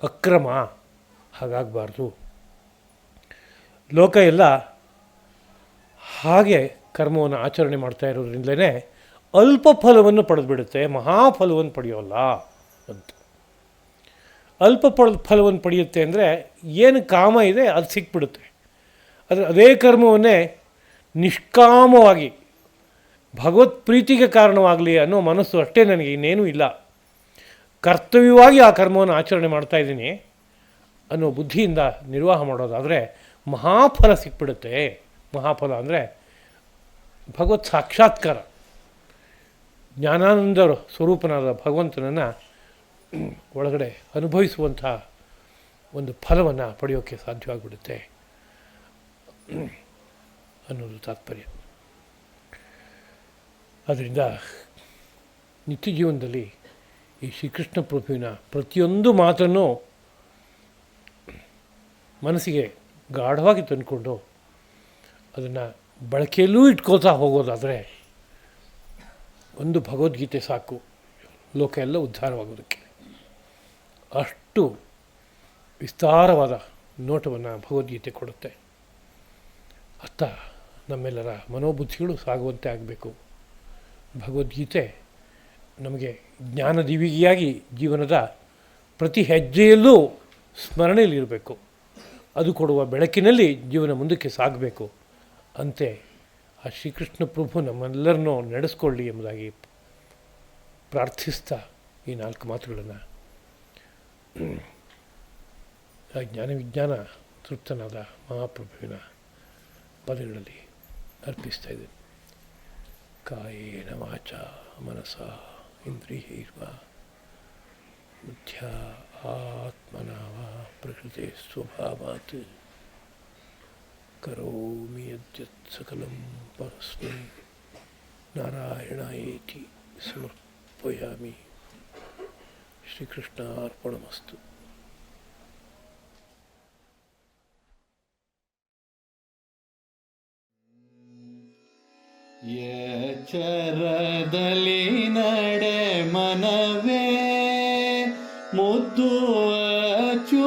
ಅಕ್ರಮ, ಹಾಗಾಗಬಾರ್ದು. ಲೋಕ ಎಲ್ಲ ಹಾಗೆ ಕರ್ಮವನ್ನು ಆಚರಣೆ ಮಾಡ್ತಾ ಇರೋದ್ರಿಂದಲೇ ಅಲ್ಪ ಫಲವನ್ನು ಪಡೆದುಬಿಡುತ್ತೆ, ಮಹಾಫಲವನ್ನು ಪಡೆಯೋಲ್ಲ ಅಂತ. ಅಲ್ಪ ಫಲವನ್ನು ಪಡೆಯುತ್ತೆ ಅಂದರೆ ಏನು ಕಾಮ ಇದೆ ಅದು ಸಿಕ್ಬಿಡುತ್ತೆ. ಆದರೆ ಅದೇ ಕರ್ಮವನ್ನೇ ನಿಷ್ಕಾಮವಾಗಿ ಭಗವತ್ ಪ್ರೀತಿಗೆ ಕಾರಣವಾಗಲಿ ಅನ್ನೋ ಮನಸ್ಸು ಅಷ್ಟೇ, ನನಗೆ ಇನ್ನೇನೂ ಇಲ್ಲ, ಕರ್ತವ್ಯವಾಗಿ ಆ ಕರ್ಮವನ್ನು ಆಚರಣೆ ಮಾಡ್ತಾಯಿದ್ದೀನಿ ಅನ್ನೋ ಬುದ್ಧಿಯಿಂದ ನಿರ್ವಾಹ ಮಾಡೋದಾದರೆ ಮಹಾಫಲ ಸಿಕ್ಬಿಡುತ್ತೆ. ಮಹಾಫಲ ಅಂದರೆ ಭಗವತ್ ಸಾಕ್ಷಾತ್ಕಾರ, ಜ್ಞಾನಾನಂದ ಸ್ವರೂಪನಾದ ಭಗವಂತನನ್ನು ಒಳಗಡೆ ಅನುಭವಿಸುವಂಥ ಒಂದು ಫಲವನ್ನು ಪಡೆಯೋಕ್ಕೆ ಸಾಧ್ಯವಾಗಿಬಿಡುತ್ತೆ ಅನ್ನೋದು ತಾತ್ಪರ್ಯ. ಆದ್ದರಿಂದ ನಿತ್ಯ ಜೀವನದಲ್ಲಿ ಈ ಶ್ರೀಕೃಷ್ಣ ಪ್ರಭುವಿನ ಪ್ರತಿಯೊಂದು ಮಾತನ್ನು ಮನಸ್ಸಿಗೆ ಗಾಢವಾಗಿ ತಂದುಕೊಂಡು ಅದನ್ನು ಬಳಕೆಯಲ್ಲೂ ಇಟ್ಕೋತಾ ಹೋಗೋದಾದರೆ ಒಂದು ಭಗವದ್ಗೀತೆ ಸಾಕು ಲೋಕ ಎಲ್ಲ ಉದ್ಧಾರವಾಗೋದಕ್ಕೆ. ಅಷ್ಟು ವಿಸ್ತಾರವಾದ ನೋಟವನ್ನು ಭಗವದ್ಗೀತೆ ಕೊಡುತ್ತೆ. ಅತ್ತ ನಮ್ಮೆಲ್ಲರ ಮನೋಬುದ್ಧಿಗಳು ಸಾಗುವಂತೆ ಆಗಬೇಕು. ಭಗವದ್ಗೀತೆ ನಮಗೆ ಜ್ಞಾನದೀವಿಗೆಯಾಗಿ ಜೀವನದ ಪ್ರತಿ ಹೆಜ್ಜೆಯಲ್ಲೂ ಸ್ಮರಣೆಯಲ್ಲಿರಬೇಕು. ಅದು ಕೊಡುವ ಬೆಳಕಿನಲ್ಲಿ ಜೀವನ ಮುಂದಕ್ಕೆ ಸಾಗಬೇಕು. ಅಂತೆ ಆ ಶ್ರೀಕೃಷ್ಣ ಪ್ರಭು ನಮ್ಮೆಲ್ಲರನ್ನೂ ನಡೆಸ್ಕೊಳ್ಳಿ ಎಂಬುದಾಗಿ ಪ್ರಾರ್ಥಿಸ್ತಾ ಈ 4 ಮಾತುಗಳನ್ನು ಆ ಜ್ಞಾನ ವಿಜ್ಞಾನ ತೃಪ್ತನಾದ ಮಹಾಪ್ರಭುವಿನ ಪದಗಳಲ್ಲಿ ಅರ್ಪಿಸ್ತಾ ಇದ್ದೇನೆ. ಕಾಯೇನ ವಾಚ ಮನಸ ಇಂದ್ರಿಯೈರ್ವಾ ಬುದ್ಧ್ಯ ಆತ್ಮನಾವ ಪ್ರಕೃತಿ ಸ್ವಭಾವಾತ್ ಕರೋಮಿ ಯದ್ಯತ್ ಸಕಲಂ ಪರಸ್ಮೈ ನಾರಾಯಣಾಯೇತಿ ಸಮರ್ಪಯಾಮಿ. ಶ್ರೀಕೃಷ್ಣಾರ್ಪಣಮಸ್ತು. ಎಚ್ಚರದಲ್ಲಿ ನಡೆ ಮನವೇ ಮುದ್ದು ಅಚ್ಯುತದಾಸರ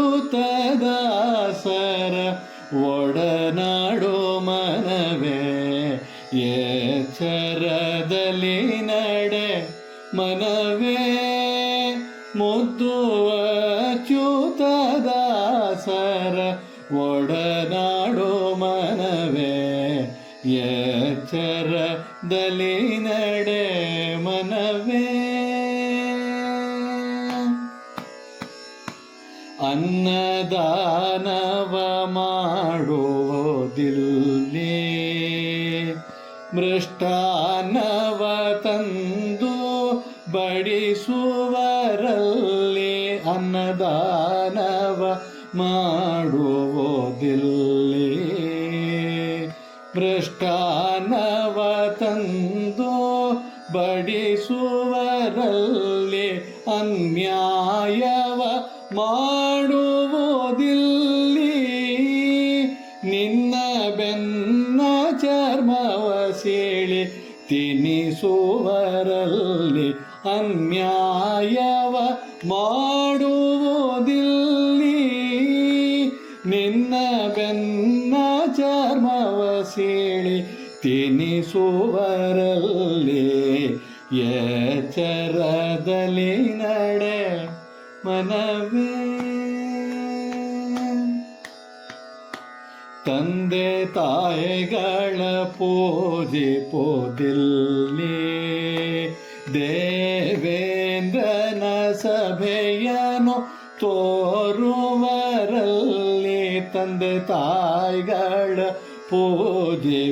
ಒಡನಾಡೋ ಮನವೇ. ಎಚ್ಚರದಲ್ಲಿ ನಡೆ ಮನವೇ ಮುದ್ದು ಅಚ್ಯುತದಾಸರ ಒಡನಾಡೋ ಮನವೇ. ಎಚ್ಚರದಲ್ಲಿ ನಡೆ ಮನವೇ. ಅನ್ನದಾನವ ಮಾಡುವುದಿಲ್ಲಿ ಮೃಷ್ಟಾನ್ನವ ತಂದು ಬಡಿಸುವರಲ್ಲಿ. ಅನ್ನದಾನವ ಮಾಡುವುದಿಲ್ಲಿ ಮೃಷ್ಟಾನ್ನವ ತಂದು ಬಡಿಸುವರಲ್ಲಿ. ಅನ್ಯಾಯವ ಮಾಡುವುದಿಲ್ಲಿ ನಿನ್ನ ಬೆನ್ನ ಚರ್ಮವ ಸೀಳಿ ತಿನಿಸುವರಲ್ಲಿ. ಅನ್ಯಾಯವ ಮಾಡುವುದಿಲ್ಲಿ ನಿನ್ನ ಬೆನ್ನ ಚರ್ಮವ ಸೀಳಿ ತಿನಿಸುವರಲ್ಲಿ. ಎಚ್ಚರದಲ್ಲಿ ನಡೆ ಮನವೇ. ತಂದೆ ತಾಯಿಗಳ ಪೂಜಿಪೋದಿಲ್ಲಿ ದೇವೇಂದ್ರನ ಸಭೆಯನು ತೋರುವರಲ್ಲಿ. ತಂದೆ ತಾಯಿಗಳ ಪೂಜಿಪೋದಿಲ್ಲಿ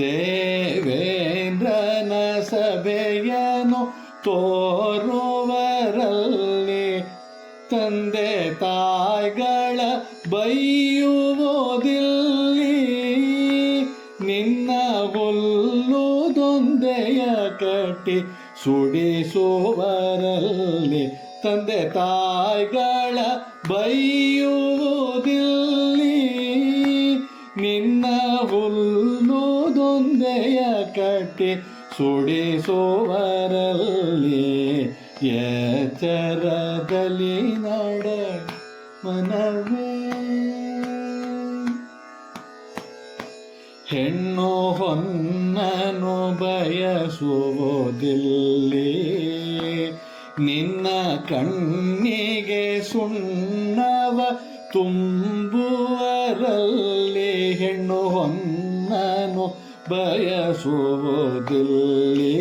ದೇವೇಂದ್ರನ ಸಭೆಯನು ತೋರುವರಲ್ಲಿ. ತಂದೆ ತಾಯಿಗಳ ಬೈಯುವುದಿಲ್ಲಿ ನಿನ್ನ ಹುಲ್ಲುದೊಂದೆಯ ಕಟ್ಟಿ ಸುಡಿಸುವರಲ್ಲಿ. ತಂದೆ ತಾಯಿಗಳ ಬೈಯುವುದಿಲ್ಲಿ ನಿನ್ನ ಹುಲ್ಲುದೊಂದೆಯ ಕಟ್ಟಿ ಸುಡಿಸುವರಲ್ಲಿ ಎಚ್ಚರದಲ್ಲಿ ನಡೆ ಮನವೇ. ಹೆಣ್ಣು ಹೊನ್ನನು ಬಯಸುವುದಿಲ್ಲಿ ನಿನ್ನ ಕಣ್ಣಿಗೆ ಸುಣ್ಣವ ತುಂಬುವರಲ್ಲಿ. ಹೆಣ್ಣು ಹೊನ್ನನು ಬಯಸುವುದಿಲ್ಲಿ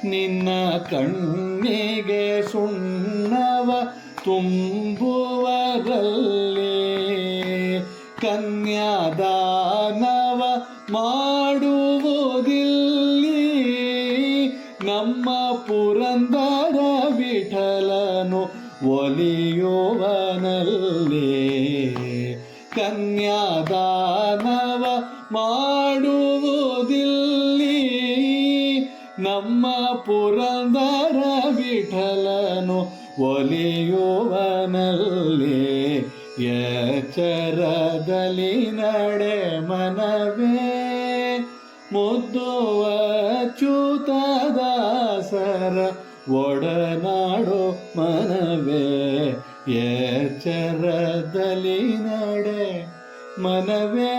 ನಿನ್ನ ಕಣ್ಣಿಗೆ ಸುಣ್ಣವ ತುಂಬುವರಲ್ಲಿ. ಕನ್ಯಾದಾನವ ಮಾಡುವುದಿಲ್ಲಿ ನಮ್ಮ ಪುರಂದರ ವಿಠಲನು ಒಲಿಯುವನಲ್ಲಿ. ಕನ್ಯಾದಾನವ ಮಾಡುವುದಿಲ್ಲಿ ನಮ್ಮ ಪುರಂದರ ವಿಠಲನು ಒಲಿಯುವನಲ್ಲಿ. ಎಚ್ಚರದಲ್ಲಿ ನಡೆ ಮನವೇ ಮುದ್ದುವ ಚ್ಯುತದಾಸರ ಒಡನಾಡೋ ಮನವೇ. ಎಚ್ಚರದಲ್ಲಿ ನಡೆ ಮನವೇ.